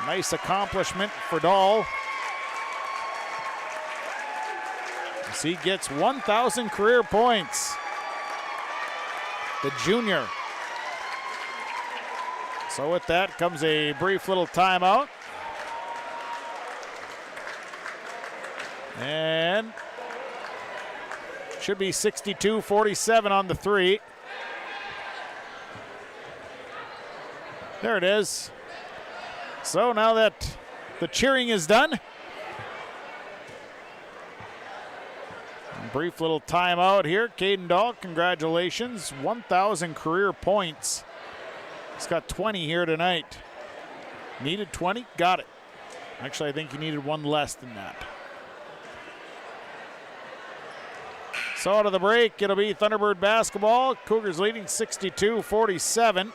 Nice accomplishment for Dahl. He gets 1,000 career points. the junior. So with that comes a brief little timeout. And should be 62-47 on the three. There it is. So now that the cheering is done, brief little timeout here. Caden Dahl, congratulations. 1,000 career points. He's got 20 here tonight. Needed 20, got it. Actually, I think he needed one less than that. So out of the break, it'll be Thunderbird basketball. Cougars leading 62-47.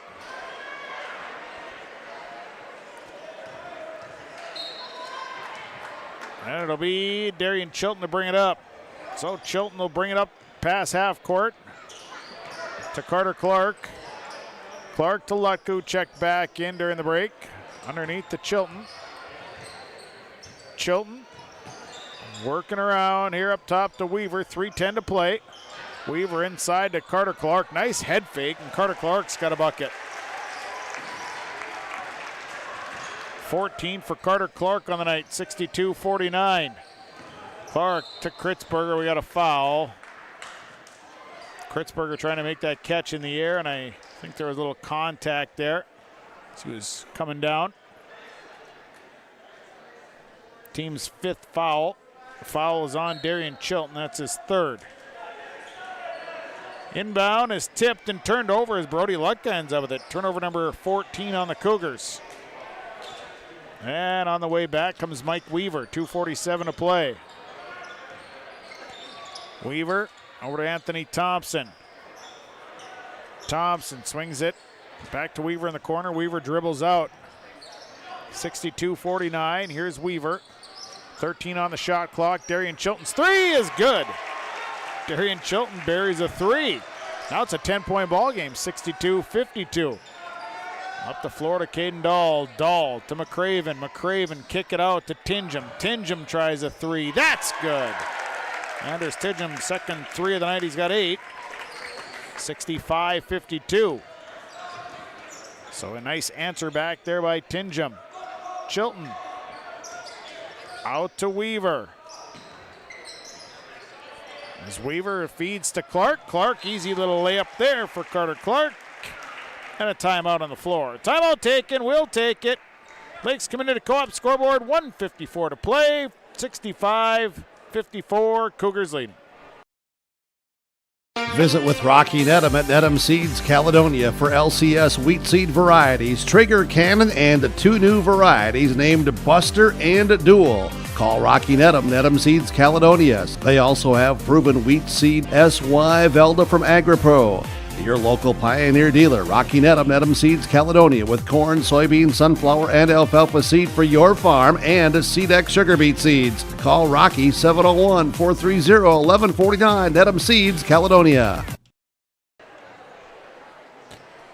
And it'll be Darian Chilton to bring it up. So Chilton will bring it up past half court to Carter Clark. Clark to Lutku, checked back in during the break. Underneath to Chilton. Chilton working around here up top to Weaver. 3:10 to play. Weaver inside to Carter Clark. Nice head fake, and Carter Clark's got a bucket. 14 for Carter Clark on the night, 62-49. Clark to Kritzberger, we got a foul. Kritzberger trying to make that catch in the air, and I think there was a little contact there as he was coming down. Team's fifth foul. The foul is on Darian Chilton, that's his third. Inbound is tipped and turned over as Brody Lutka ends up with it. Turnover number 14 on the Cougars. And on the way back comes Mike Weaver, 2:47 to play. Weaver over to Anthony Thompson. Thompson swings it back to Weaver in the corner. Weaver dribbles out. 62-49. Here's Weaver. 13 on the shot clock. Darian Chilton's three is good. Darian Chilton buries a three. Now it's a 10-point ball game, 62-52. Up the floor to Caden Dahl. Dahl to McCraven. McCraven kick it out to Tingham. Tingham tries a three. That's good. Anders Tingham, second three of the night. He's got 8. 65-52. So a nice answer back there by Tingham. Chilton out to Weaver. As Weaver feeds to Clark. Clark, easy little layup there for Carter Clark. And a timeout on the floor. Timeout taken, we'll take it. Lakes Community Co-op scoreboard, 1:54 to play. 65-54, Cougars leading.
Visit with Rocky Nedham at Nedham Seeds Caledonia for LCS wheat seed varieties, Trigger, Cannon, and the 2 new varieties named Buster and Dual. Call Rocky Nedham, Nedham Seeds Caledonia. They also have proven wheat seed SY Velda from AgriPro. Your local Pioneer dealer, Rocky Nedham, Nedham Seeds Caledonia, with corn, soybean, sunflower, and alfalfa seed for your farm and Seedex sugar beet seeds. Call Rocky 701-430-1149, Nedham Seeds Caledonia.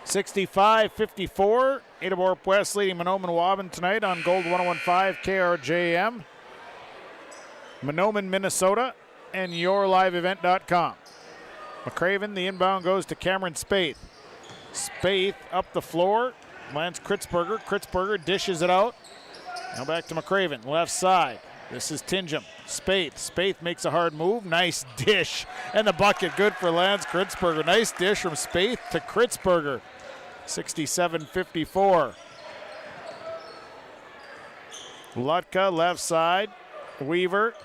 65-54, Ada-Borup-West leading Mahnomen-Waubun tonight on Gold 101.5 KRJM. Mahnomen, Minnesota, and yourliveevent.com. McCraven, the inbound goes to Cameron Spaeth. Spaeth up the floor, lands Kritzberger. Kritzberger dishes it out. Now back to McCraven, left side. This is Tingham. Spaeth. Spaeth makes a hard move. Nice dish. And the bucket good for Lance Kritzberger. Nice dish from Spaeth to Kritzberger. 67-54. Lutka, left side. Weaver.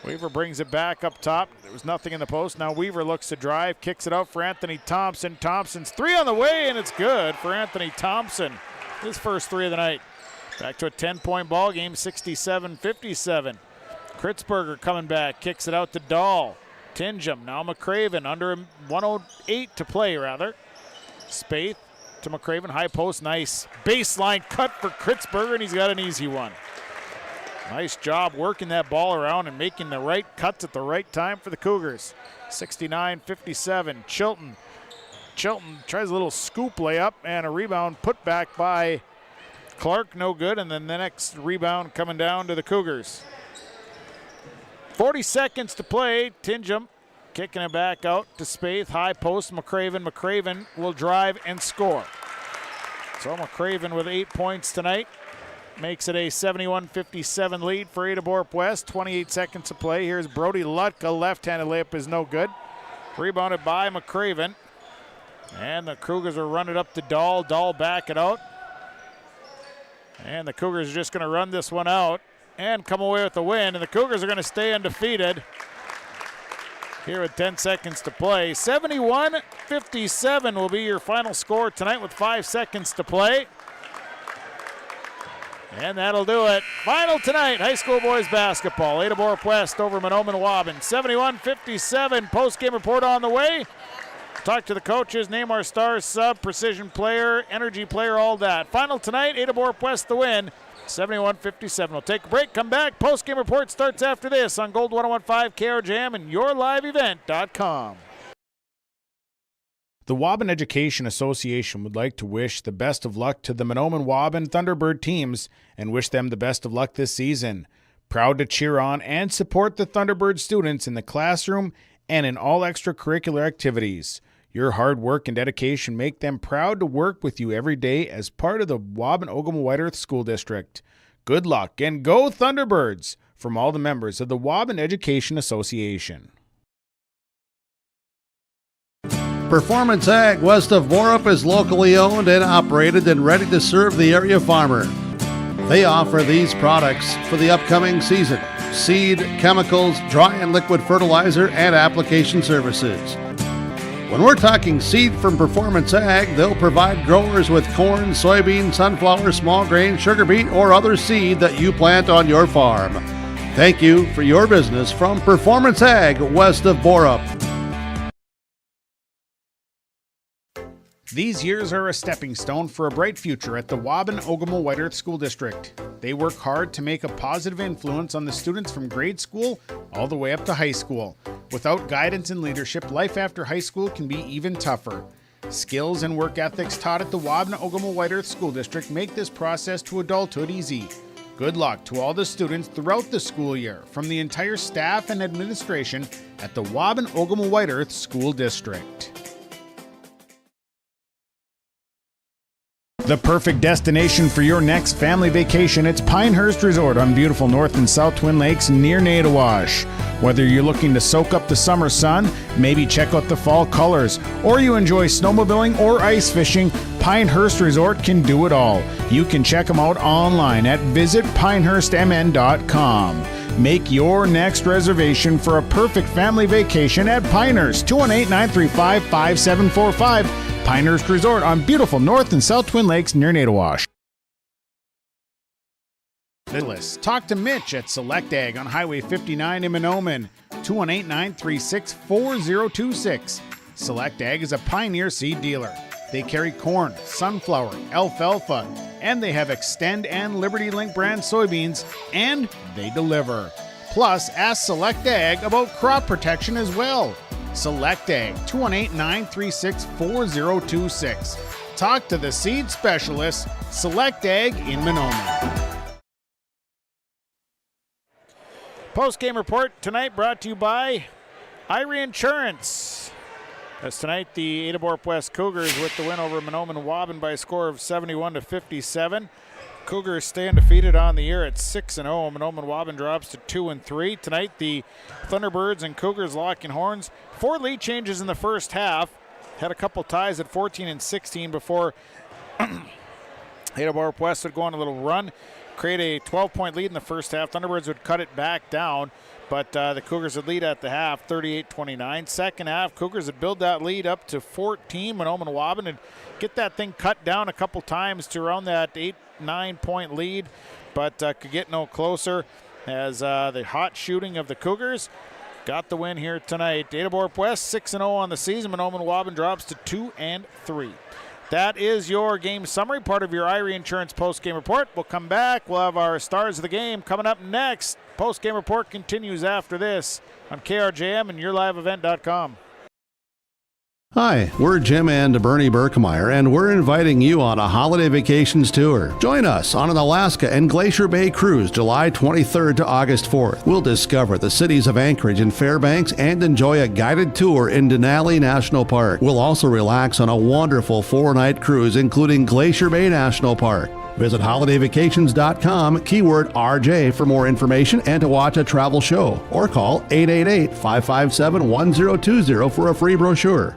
Weaver brings it back up top. There was nothing in the post. Now Weaver looks to drive, kicks it out for Anthony Thompson. Thompson's three on the way, and it's good for Anthony Thompson. His first three of the night. Back to a 10-point ball game, 67-57. Kritzberger coming back, kicks it out to Dahl. Tingham, now McCraven, under 108 to play, rather. Spaeth to McCraven, high post, nice baseline cut for Kritzberger, and he's got an easy one. Nice job working that ball around and making the right cuts at the right time for the Cougars. 69-57. Chilton tries a little scoop layup and a rebound put back by Clark, no good, and then the next rebound coming down to the Cougars. 40 seconds to play. Tingham Kicking it back out to Spaeth. High post, McCraven. McCraven will drive and score. So McCraven with 8 points tonight. Makes it a 71-57 lead for Ada-Borup-West. 28 seconds to play. Here's Brody Lutka. Left-handed layup is no good. Rebounded by McCraven. And the Cougars will run it up to Dahl. Dahl back it out. And the Cougars are just going to run this one out and come away with the win. And the Cougars are going to stay undefeated here with 10 seconds to play. 71-57 will be your final score tonight with 5 seconds to play. And that'll do it. Final tonight, high school boys basketball. Ada-Borup-West over Mahnomen-Waubun. 71-57. Post-game report on the way. Talk to the coaches, name our stars, sub, precision player, energy player, all that. Final tonight, Ada-Borup-West the win. 71-57. We'll take a break, come back. Post-game report starts after this on Gold 101.5 KRJM and yourliveevent.com.
The Waubun Education Association would like to wish the best of luck to the Mahnomen-Waubun Thunderbird teams and wish them the best of luck this season. Proud to cheer on and support the Thunderbird students in the classroom and in all extracurricular activities. Your hard work and dedication make them proud to work with you every day as part of the Waubun-Ogama-White Earth School District. Good luck and go Thunderbirds from all the members of the Waubun Education Association.
Performance Ag west of Borup is locally owned and operated and ready to serve the area farmer. They offer these products for the upcoming season: seed, chemicals, dry and liquid fertilizer, and application services. When we're talking seed from Performance Ag, they'll provide growers with corn, soybean, sunflower, small grain, sugar beet, or other seed that you plant on your farm. Thank you for your business from Performance Ag west of Borup.
These years are a stepping stone for a bright future at the Waubun-Ogama-White Earth School District. They work hard to make a positive influence on the students from grade school all the way up to high school. Without guidance and leadership, life after high school can be even tougher. Skills and work ethics taught at the Waubun-Ogama-White Earth School District make this process to adulthood easy. Good luck to all the students throughout the school year from the entire staff and administration at the Waubun-Ogama-White Earth School District. The perfect destination for your next family vacation, it's Pinehurst Resort on beautiful North and South Twin Lakes near Nadawash. Whether you're looking to soak up the summer sun, maybe check out the fall colors, or you enjoy snowmobiling or ice fishing, Pinehurst Resort can do it all. You can check them out online at visitpinehurstmn.com. Make your next reservation for a perfect family vacation at Pinehurst, 218-935-5745. Pinehurst Resort on beautiful North and South Twin Lakes near Nadawash. Talk to Mitch at Select Ag on Highway 59 in Mahnomen, 218-936-4026. Select Ag is a Pioneer seed dealer. They carry corn, sunflower, alfalfa, and they have Extend and Liberty Link brand soybeans, and they deliver. Plus, ask Select Ag about crop protection as well. Select Ag, 218-936-4026. Talk to the seed specialist, Select Ag in Mahnomen.
Post-game report tonight brought to you by Irie Insurance. As tonight, the Ada-Borup-West Cougars with the win over Mahnomen-Waubun by a score of 71-57. Cougars stay undefeated on the year at 6-0. Mahnomen-Waubun drops to 2-3. Tonight, the Thunderbirds and Cougars locking horns. 4 lead changes in the first half. Had a couple ties at 14 and 16 before Ada-Borup-West would go on a little run, create a 12-point lead in the first half. Thunderbirds would cut it back down, but the Cougars would lead at the half, 38-29. Second half, Cougars would build that lead up to 14. Mahnomen-Waubun and get that thing cut down a couple times to around that 8-9 point lead, but could get no closer as the hot shooting of the Cougars got the win here tonight. Ada-Borup-West 6-0 on the season. Mahnomen-Waubun drops to 2-3. That is your game summary, part of your Irie Insurance post-game report. We'll come back. We'll have our stars of the game coming up next. Post-game report continues after this on KRJM and yourliveevent.com.
Hi, we're Jim and Bernie Berkemeyer, and we're inviting you on a holiday vacations tour. Join us on an Alaska and Glacier Bay cruise July 23rd to August 4th. We'll discover the cities of Anchorage and Fairbanks and enjoy a guided tour in Denali National Park. We'll also relax on a wonderful 4-night cruise including Glacier Bay National Park. Visit holidayvacations.com, keyword RJ for more information and to watch a travel show, or call 888-557-1020 for a free brochure.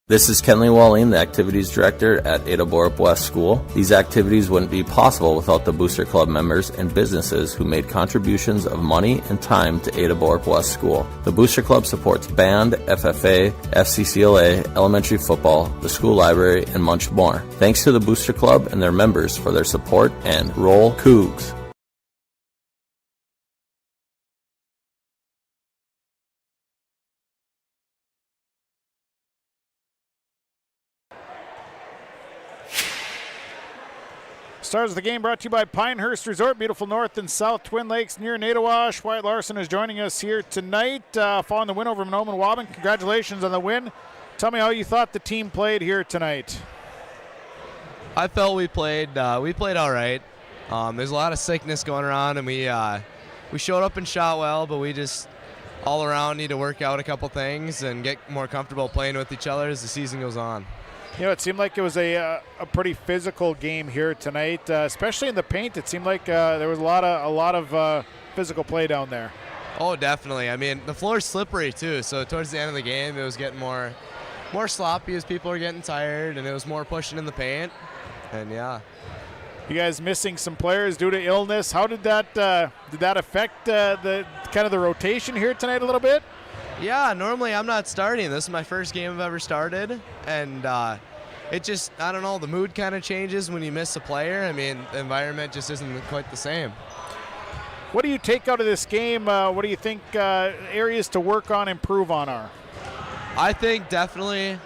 This is Kenley Wallin, the Activities Director at Ada-Borup-West School. These activities wouldn't be possible without the Booster Club members and businesses who made contributions of money and time to Ada-Borup-West School. The Booster Club supports band, FFA, FCCLA, elementary football, the school library, and much more. Thanks to the Booster Club and their members for their support, and roll Cougs!
Stars of the game brought to you by Pinehurst Resort, beautiful North and South Twin Lakes near Nadawash. Wyatt Larson is joining us here tonight following the win over Mahnomen-Waubun. Congratulations on the win. Tell me how you thought the team played here tonight.
I felt we played all right. There's a lot of sickness going around, and we showed up and shot well, but we just all around need to work out a couple things and get more comfortable playing with each other as the season goes on.
You know, it seemed like it was a pretty physical game here tonight, especially in the paint. It seemed like there was a lot of physical play down there.
Oh, definitely. I mean, the floor's slippery too, so towards the end of the game, it was getting more sloppy as people were getting tired, and it was more pushing in the paint. And yeah.
You guys missing some players due to illness. How did that affect the kind of the rotation here tonight a little bit?
Yeah, normally I'm not starting. This is my first game I've ever started, and it just, I don't know, the mood kind of changes when you miss a player. I mean, the environment just isn't quite the same.
What do you take out of this game? What do you think areas to work on, improve on are?
I think definitely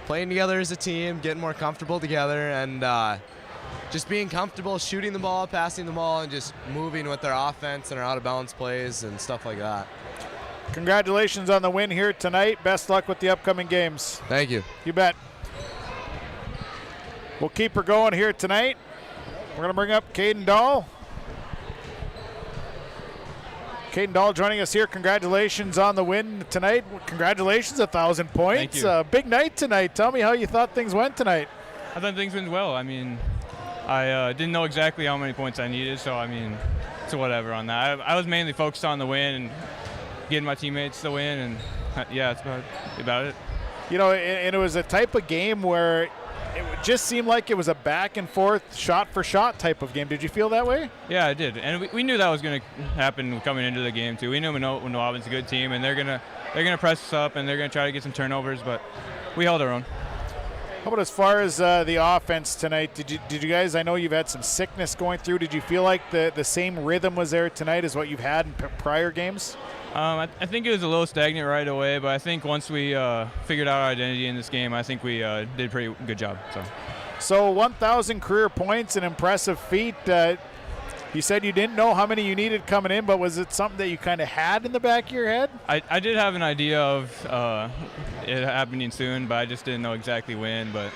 playing together as a team, getting more comfortable together, and just being comfortable shooting the ball, passing the ball, and just moving with our offense and our out-of-bounds plays and stuff like that.
Congratulations on the win here tonight. Best luck with the upcoming games.
Thank you.
You bet. We'll keep her going here tonight. We're going to bring up Caden Dahl. Caden Dahl joining us here. Congratulations on the win tonight. Congratulations, 1,000 points.
Thank you.
Big night tonight. Tell me how you thought things went tonight.
I thought things went well. I mean, I didn't know exactly how many points I needed, so I mean, it's whatever on that. I was mainly focused on the win and getting my teammates the win, and yeah, that's about it.
You know, and it was a type of game where it just seemed like it was a back and forth, shot for shot type of game. Did you feel that way?
Yeah, I did, and we knew that was going to happen coming into the game too. We knew Mahnomen's a good team, and they're gonna press us up, and they're gonna try to get some turnovers, but we held our own.
How about as far as the offense tonight? Did you guys? I know you've had some sickness going through. Did you feel like the same rhythm was there tonight as what you've had in prior games?
I think it was a little stagnant right away, but I think once we figured out our identity in this game, I think we did a pretty good job.
So 1,000 career points, an impressive feat. You said you didn't know how many you needed coming in, but was it something that you kind of had in the back of your head?
I did have an idea of it happening soon, but I just didn't know exactly when. But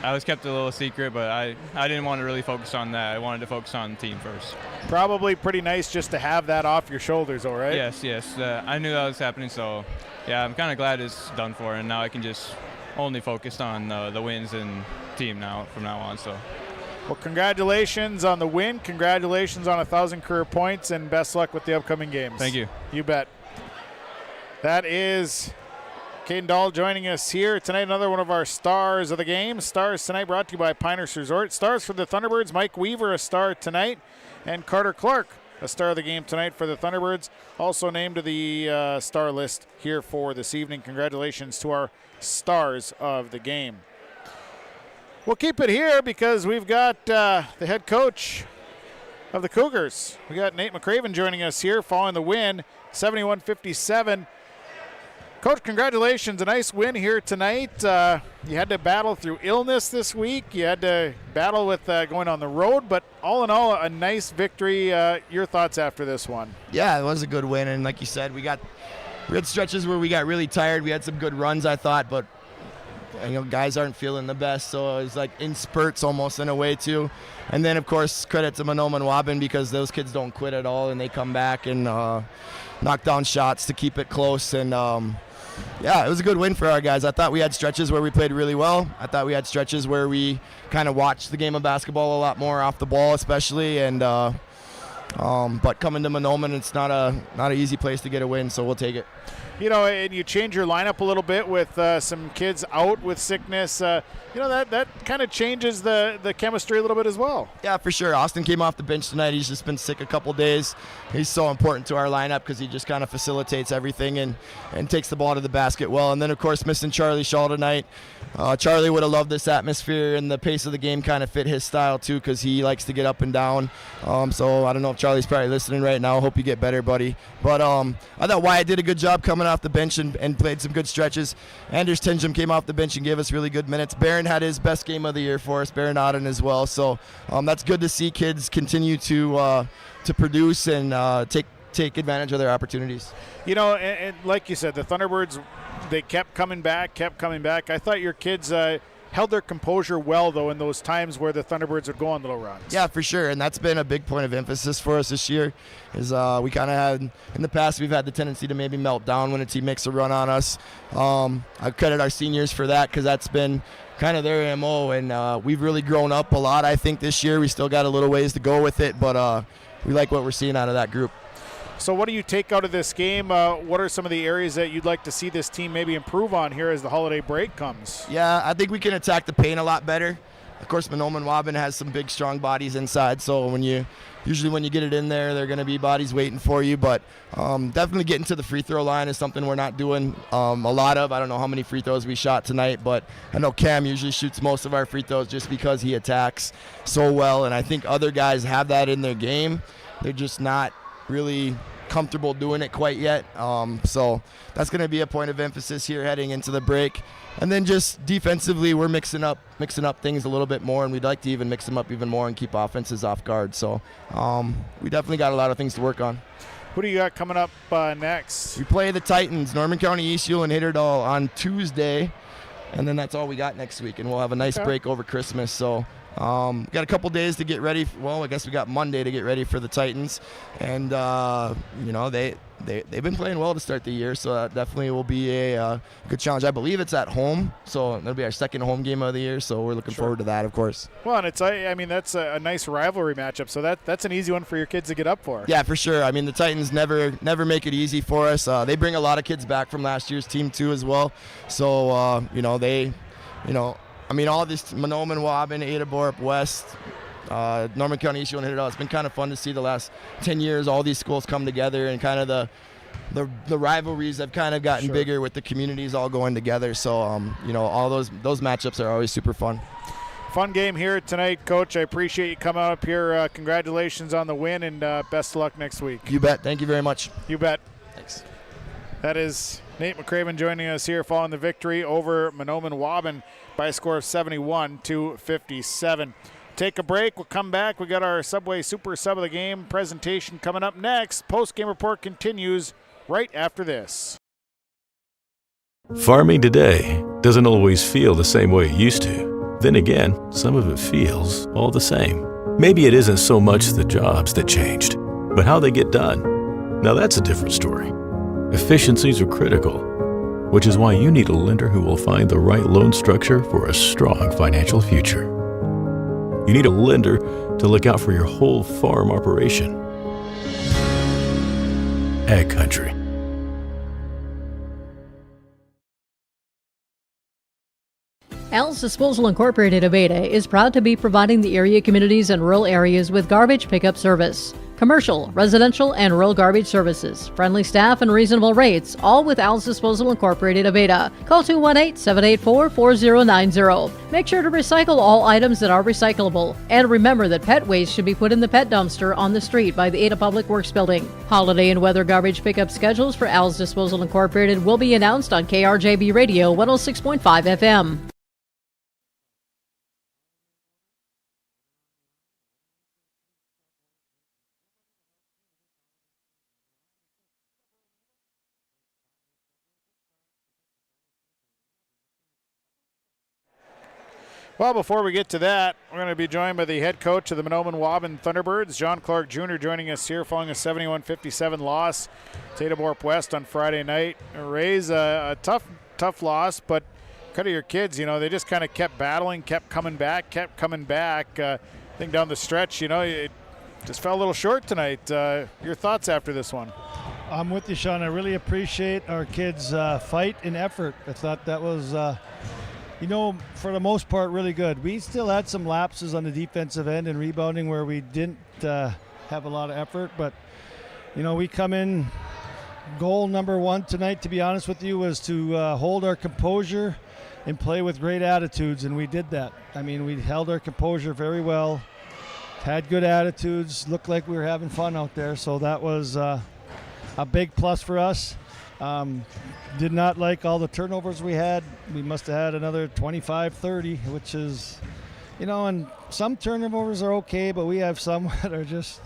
I was kept a little secret, but I didn't want to really focus on that. I wanted to focus on the team first.
Probably pretty nice just to have that off your shoulders, all right?
Yes. I knew that was happening, so yeah, I'm kind of glad it's done for, and now I can just only focus on the wins and team from now on. So.
Well, congratulations on the win. Congratulations on 1,000 career points, and best luck with the upcoming games.
Thank you.
You bet. That is Caden Dahl joining us here tonight. Another one of our stars of the game. Stars tonight brought to you by Pinehurst Resort. Stars for the Thunderbirds, Mike Weaver, a star tonight, and Carter Clark, a star of the game tonight for the Thunderbirds. Also named to the star list here for this evening. Congratulations to our stars of the game. We'll keep it here because we've got the head coach of the Cougars. We got Nate McCraven joining us here following the win, 71-57. Coach, congratulations. A nice win here tonight. You had to battle through illness this week. You had to battle with going on the road, but all in all, a nice victory. Your thoughts after this one?
Yeah, it was a good win, and like you said, we got
we had stretches where we got really tired. We had some good runs, I thought, but guys aren't feeling the best, so it was like in spurts almost in a way too. And then of course credit to Mahnomen-Waubun because those kids don't quit at all and they come back and knock down shots to keep it close. And it was a good win for our guys. I thought we had stretches where we played really well. I thought we had stretches where we kind of watched the game of basketball a lot more off the ball especially. And but coming to Mahnomen, it's not an easy place to get a win, so we'll take it.
And you change your lineup a little bit with some kids out with sickness. That kind of changes the chemistry a little bit as well.
Yeah, for sure. Austin came off the bench tonight. He's just been sick a couple days. He's so important to our lineup because he just kind of facilitates everything and takes the ball to the basket well. And then, of course, missing Charlie Shaw tonight. Charlie would have loved this atmosphere, and the pace of the game kind of fit his style too because he likes to get up and down. So I don't know if Charlie's probably listening right now. Hope you get better, buddy. But I thought Wyatt did a good job coming off the bench and played some good stretches. Anders Tenjum came off the bench and gave us really good minutes. Barron had his best game of the year for us, Barron Auden as well. So that's good to see kids continue to produce and take advantage of their opportunities.
And like you said, the Thunderbirds, they kept coming back. I thought your kids held their composure well, though, in those times where the Thunderbirds would go on little runs.
Yeah, for sure, and that's been a big point of emphasis for us this year, is we kind of had, in the past, we've had the tendency to maybe melt down when a team makes a run on us. I credit our seniors for that because that's been kind of their MO, and we've really grown up a lot, I think, this year. We still got a little ways to go with it, but we like what we're seeing out of that group.
So what do you take out of this game? What are some of the areas that you'd like to see this team maybe improve on here as the holiday break comes?
Yeah, I think we can attack the paint a lot better. Of course, Mahnomen-Waubun has some big, strong bodies inside, so usually when you get it in there, there are going to be bodies waiting for you, but definitely getting to the free throw line is something we're not doing a lot of. I don't know how many free throws we shot tonight, but I know Cam usually shoots most of our free throws just because he attacks so well, and I think other guys have that in their game. They're just not really comfortable doing it quite yet. So that's going to be a point of emphasis here heading into the break. And then just defensively, we're mixing up things a little bit more, and we'd like to even mix them up even more and keep offenses off guard. So we definitely got a lot of things to work on.
Who do you got coming up next?
We play the Titans, Norman County, East Ewell, and Hitterdal on Tuesday, and then that's all we got next week, and we'll have a nice break over Christmas. So got a couple days to get ready. Well, I guess we got Monday to get ready for the Titans, and they've been playing well to start the year, so that definitely will be a good challenge. I believe it's at home, so that'll be our second home game of the year, so we're looking forward to that, of course.
Well, and that's a nice rivalry matchup, so that's an easy one for your kids to get up for.
Yeah, for sure. I mean, the Titans never make it easy for us. They bring a lot of kids back from last year's team too as well, so all this Mahnomen-Waubun, Ada-Borup-West, Norman County, East Ewell, and Hitterdal. It's been kind of fun to see the last 10 years all these schools come together, and kind of the rivalries have kind of gotten bigger with the communities all going together. So all those matchups are always super fun.
Fun game here tonight, Coach. I appreciate you coming up here. Congratulations on the win, and best of luck next week.
You bet. Thank you very much.
You bet.
Thanks.
That is Nate McCraven joining us here following the victory over Mahnomen-Waubun by a score of 71-57. Take a break. We'll come back. We got our Subway Super Sub of the Game presentation coming up next. Post-game report continues right after this.
Farming today doesn't always feel the same way it used to. Then again, some of it feels all the same. Maybe it isn't so much the jobs that changed, but how they get done. Now that's a different story. Efficiencies are critical, which is why you need a lender who will find the right loan structure for a strong financial future. You need a lender to look out for your whole farm operation. Ag Country.
Al's Disposal Incorporated of Ada is proud to be providing the area communities and rural areas with garbage pickup service. Commercial, residential, and rural garbage services. Friendly staff and reasonable rates, all with Al's Disposal Incorporated of Ada. Call 218-784-4090. Make sure to recycle all items that are recyclable. And remember that pet waste should be put in the pet dumpster on the street by the Ada Public Works Building. Holiday and weather garbage pickup schedules for Al's Disposal Incorporated will be announced on KRJB Radio 106.5 FM.
Well, before we get to that, we're going to be joined by the head coach of the Mahnomen-Waubun Thunderbirds, John Clark Jr., joining us here following a 71-57 loss to Ada-Borup-West on Friday night. Ray's a tough loss, but kind of your kids, they just kind of kept battling, kept coming back. I think down the stretch, it just fell a little short tonight. Your thoughts after this one?
I'm with you, Sean. I really appreciate our kids' fight and effort. I thought that was, for the most part, really good. We still had some lapses on the defensive end and rebounding where we didn't have a lot of effort. But, we come in, goal number one tonight, to be honest with you, was to hold our composure and play with great attitudes, and we did that. I mean, we held our composure very well, had good attitudes, looked like we were having fun out there. So that was a big plus for us. Did not like all the turnovers we had. We must have had another 25-30, which is, and some turnovers are okay, but we have some that are just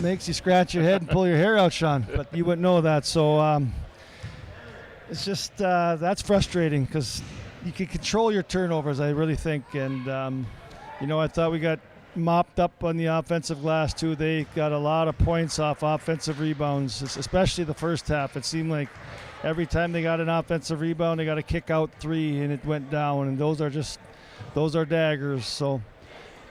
makes you scratch your head and pull your hair out, Sean. But you wouldn't know that. So it's just that's frustrating because you can control your turnovers, I really think. And, I thought we got mopped up on the offensive glass too. They got a lot of points off offensive rebounds, especially the first half. It seemed like every time they got an offensive rebound, they got a kick out three and it went down, and those are daggers. So,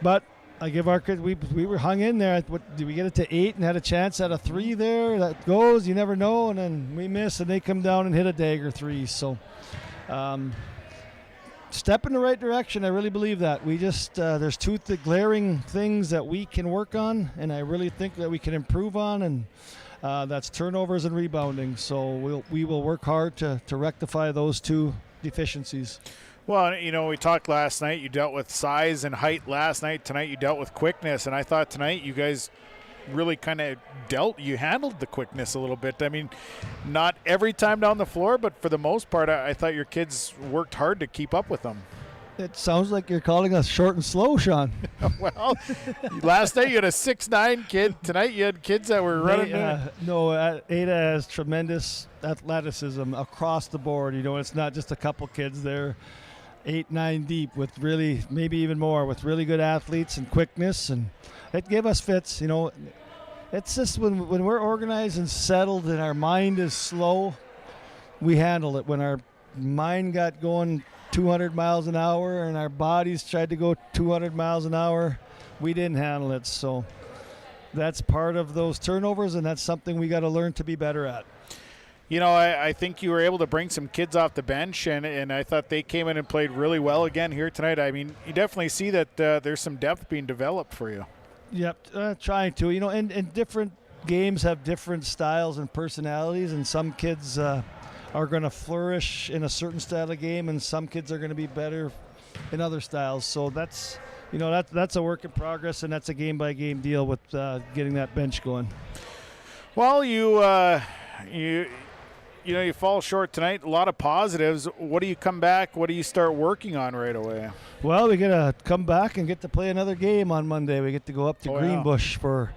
but I give our kids, we were hung in there. Did we get it to 8 and had a chance at a 3 there? That goes, you never know, and then we miss and they come down and hit a dagger 3. So step in the right direction. I really believe that. We just there's two glaring things that we can work on, and I really think that we can improve on, and that's turnovers and rebounding. So we will work hard to rectify those two deficiencies.
Well, we talked last night. You dealt with size and height last night. Tonight you dealt with quickness, and I thought tonight you guys really kind of handled the quickness a little bit. I mean, not every time down the floor, but for the most part, I thought your kids worked hard to keep up with them.
It sounds like you're calling us short and slow, Sean.
Well, last night you had a 6'9" kid. Tonight you had kids that were running.
Ada has tremendous athleticism across the board. It's not just a couple kids there. 8-9 deep with really, maybe even more, with really good athletes and quickness, and it gave us fits. It's just when we're organized and settled and our mind is slow, we handle it. When our mind got going 200 miles an hour and our bodies tried to go 200 miles an hour, we didn't handle it. So that's part of those turnovers, and that's something we got to learn to be better at.
I think you were able to bring some kids off the bench, and I thought they came in and played really well again here tonight. I mean, you definitely see that there's some depth being developed for you.
Yep, trying to. And different games have different styles and personalities, and some kids are going to flourish in a certain style of game, and some kids are going to be better in other styles. So that's a work in progress, and that's a game-by-game deal with getting that bench going.
Well, you fall short tonight. A lot of positives. What do you come back? What do you start working on right away?
Well, we got to come back and get to play another game on Monday. We get to go up to Greenbush for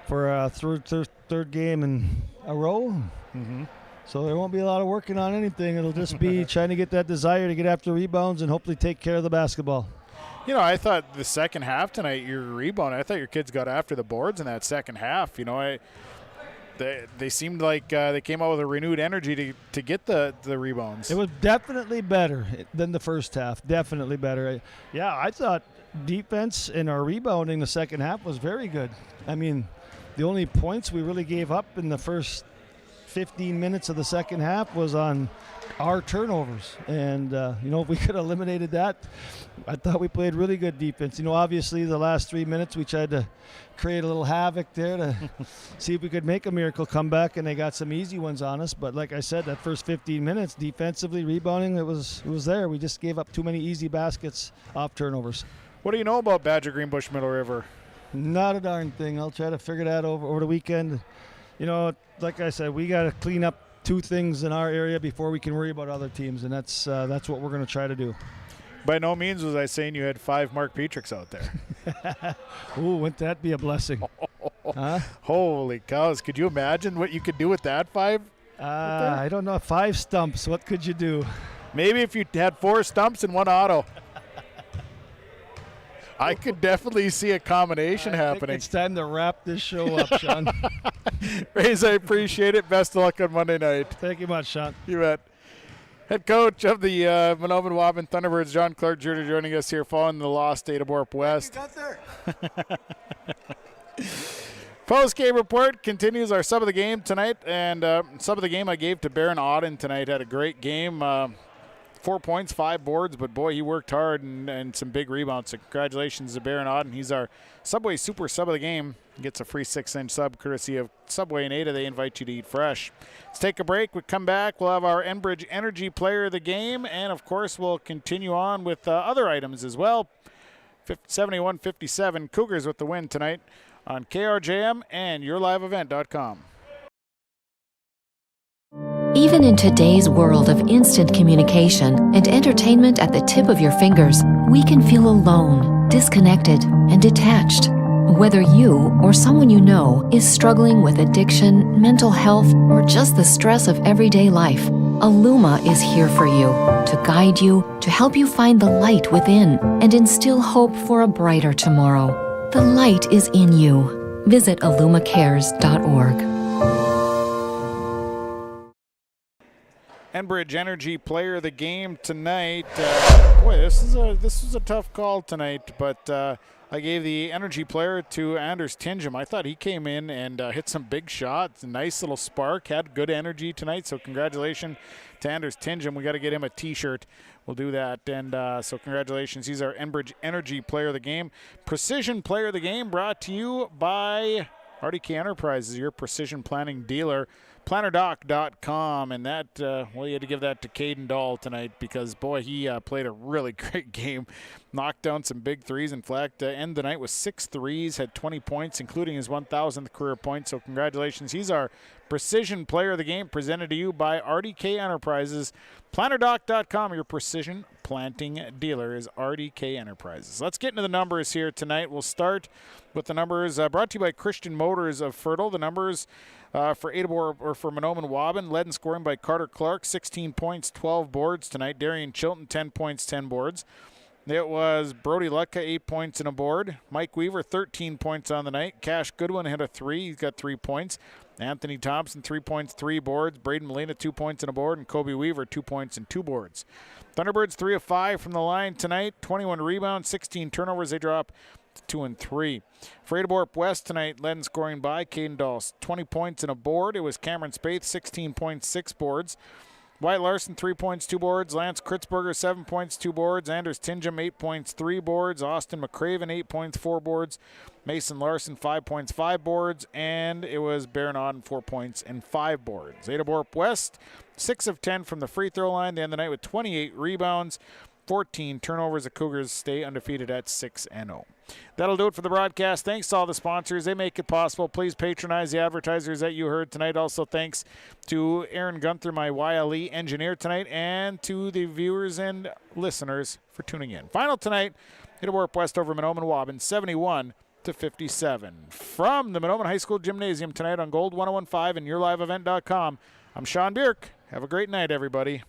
a third game in a row.
Mm-hmm.
So there won't be a lot of working on anything. It'll just be trying to get that desire to get after rebounds and hopefully take care of the basketball.
I thought the second half tonight, your rebound, I thought your kids got after the boards in that second half. They seemed like they came out with a renewed energy to get the rebounds.
It was definitely better than the first half. Definitely better. I thought defense and our rebounding the second half was very good. I mean, the only points we really gave up in the first 15 minutes of the second half was on our turnovers. And, if we could have eliminated that, I thought we played really good defense. Obviously the last 3 minutes we tried to create a little havoc there to see if we could make a miracle comeback, and they got some easy ones on us. But like I said, that first 15 minutes, defensively, rebounding, it was there. We just gave up too many easy baskets off turnovers.
What do you know about Badger Greenbush Middle River?
Not a darn thing. I'll try to figure that over the weekend. Like I said, we got to clean up two things in our area before we can worry about other teams, and that's what we're going to try to do.
By no means was I saying you had 5 Mark Petricks out there.
Ooh, wouldn't that be a blessing? Huh?
Holy cows. Could you imagine what you could do with that 5?
I don't know. 5 stumps. What could you do?
Maybe if you had 4 stumps and 1 auto. I could definitely see a combination happening.
It's time to wrap this show up, Sean.
Rays, I appreciate it. Best of luck on Monday night.
Thank you much, Sean.
You bet. Head coach of the Mahnomen-Waubun Thunderbirds, John Clark Jr., joining us here following the loss to Ada-Borup-West. Post-game report continues our sub of the game tonight, and sub of the game I gave to Baron Auden tonight. Had a great game, 4 points, 5 boards, but boy, he worked hard and some big rebounds. So congratulations to Baron Auden. He's our Subway Super Sub of the game. He gets a free 6-inch sub courtesy of Subway and Ada. They invite you to eat fresh. Let's take a break. We come back. We'll have our Enbridge Energy Player of the Game, and of course, we'll continue on with other items as well. 71-57, Cougars with the win tonight on KRJM and YourLiveEvent.com.
Even in today's world of instant communication and entertainment at the tip of your fingers, we can feel alone, disconnected, and detached. Whether you or someone you know is struggling with addiction, mental health, or just the stress of everyday life, Illuma is here for you to guide you, to help you find the light within, and instill hope for a brighter tomorrow. The light is in you. Visit illumacares.org.
Enbridge Energy Player of the Game tonight. Boy, this was a tough call tonight, but I gave the Energy Player to Anders Tingham. I thought he came in and hit some big shots. A nice little spark. Had good energy tonight, so congratulations to Anders Tingham. We got to get him a T-shirt. We'll do that, and so congratulations. He's our Enbridge Energy Player of the Game. Precision Player of the Game brought to you by RDK Enterprises, your precision planning dealer. Plannerdoc.com, and that, well, you had to give that to Caden Dahl tonight because, boy, he played a really great game. Knocked down some big threes. In fact, end the night with 6 threes, had 20 points, including his 1,000th career point. So congratulations. He's our Precision Player of the Game, presented to you by RDK Enterprises. Plannerdoc.com, your precision planting dealer, is RDK Enterprises. Let's get into the numbers here tonight. We'll start with the numbers brought to you by Christian Motors of Fertile. The numbers for Ada-Borup, or for Mahnomen-Waubun, led in scoring by Carter Clark, 16 points, 12 boards tonight. Darian Chilton, 10 points, 10 boards. It was Brody Lutka, 8 points and a board. Mike Weaver, 13 points on the night. Cash Goodwin hit a 3. He's got 3 points. Anthony Thompson, 3 points, 3 boards. Braden Molina, 2 points and a board. And Kobe Weaver, 2 points and 2 boards. Thunderbirds, 3 of 5 from the line tonight. 21 rebounds, 16 turnovers. They drop to 2 and 3. For Ada-Borup-West tonight, led in scoring by Caden Dahl, 20 points and a board. It was Cameron Spaeth, 16 points, 6 boards. Wyatt Larson, 3 points, 2 boards. Lance Kritzberger, 7 points, 2 boards. Anders Tingham, 8 points, 3 boards. Austin McCraven, 8 points, 4 boards. Mason Larson, 5 points, 5 boards. And it was Baron Auden, 4 points and 5 boards. Ada-Borup-West, 6 of 10 from the free throw line. They end the night with 28 rebounds, 14 turnovers. The Cougars stay undefeated at 6-0. That'll do it for the broadcast. Thanks to all the sponsors. They make it possible. Please patronize the advertisers that you heard tonight. Also, thanks to Aaron Gunther, my YLE engineer tonight, and to the viewers and listeners for tuning in. Final tonight, Ada-Borup-West over Mahnomen-Waubun, 71-57. From the Mahnomen High School Gymnasium tonight on Gold 101.5 and YourLiveEvent.com, I'm Sean Bierk. Have a great night, everybody.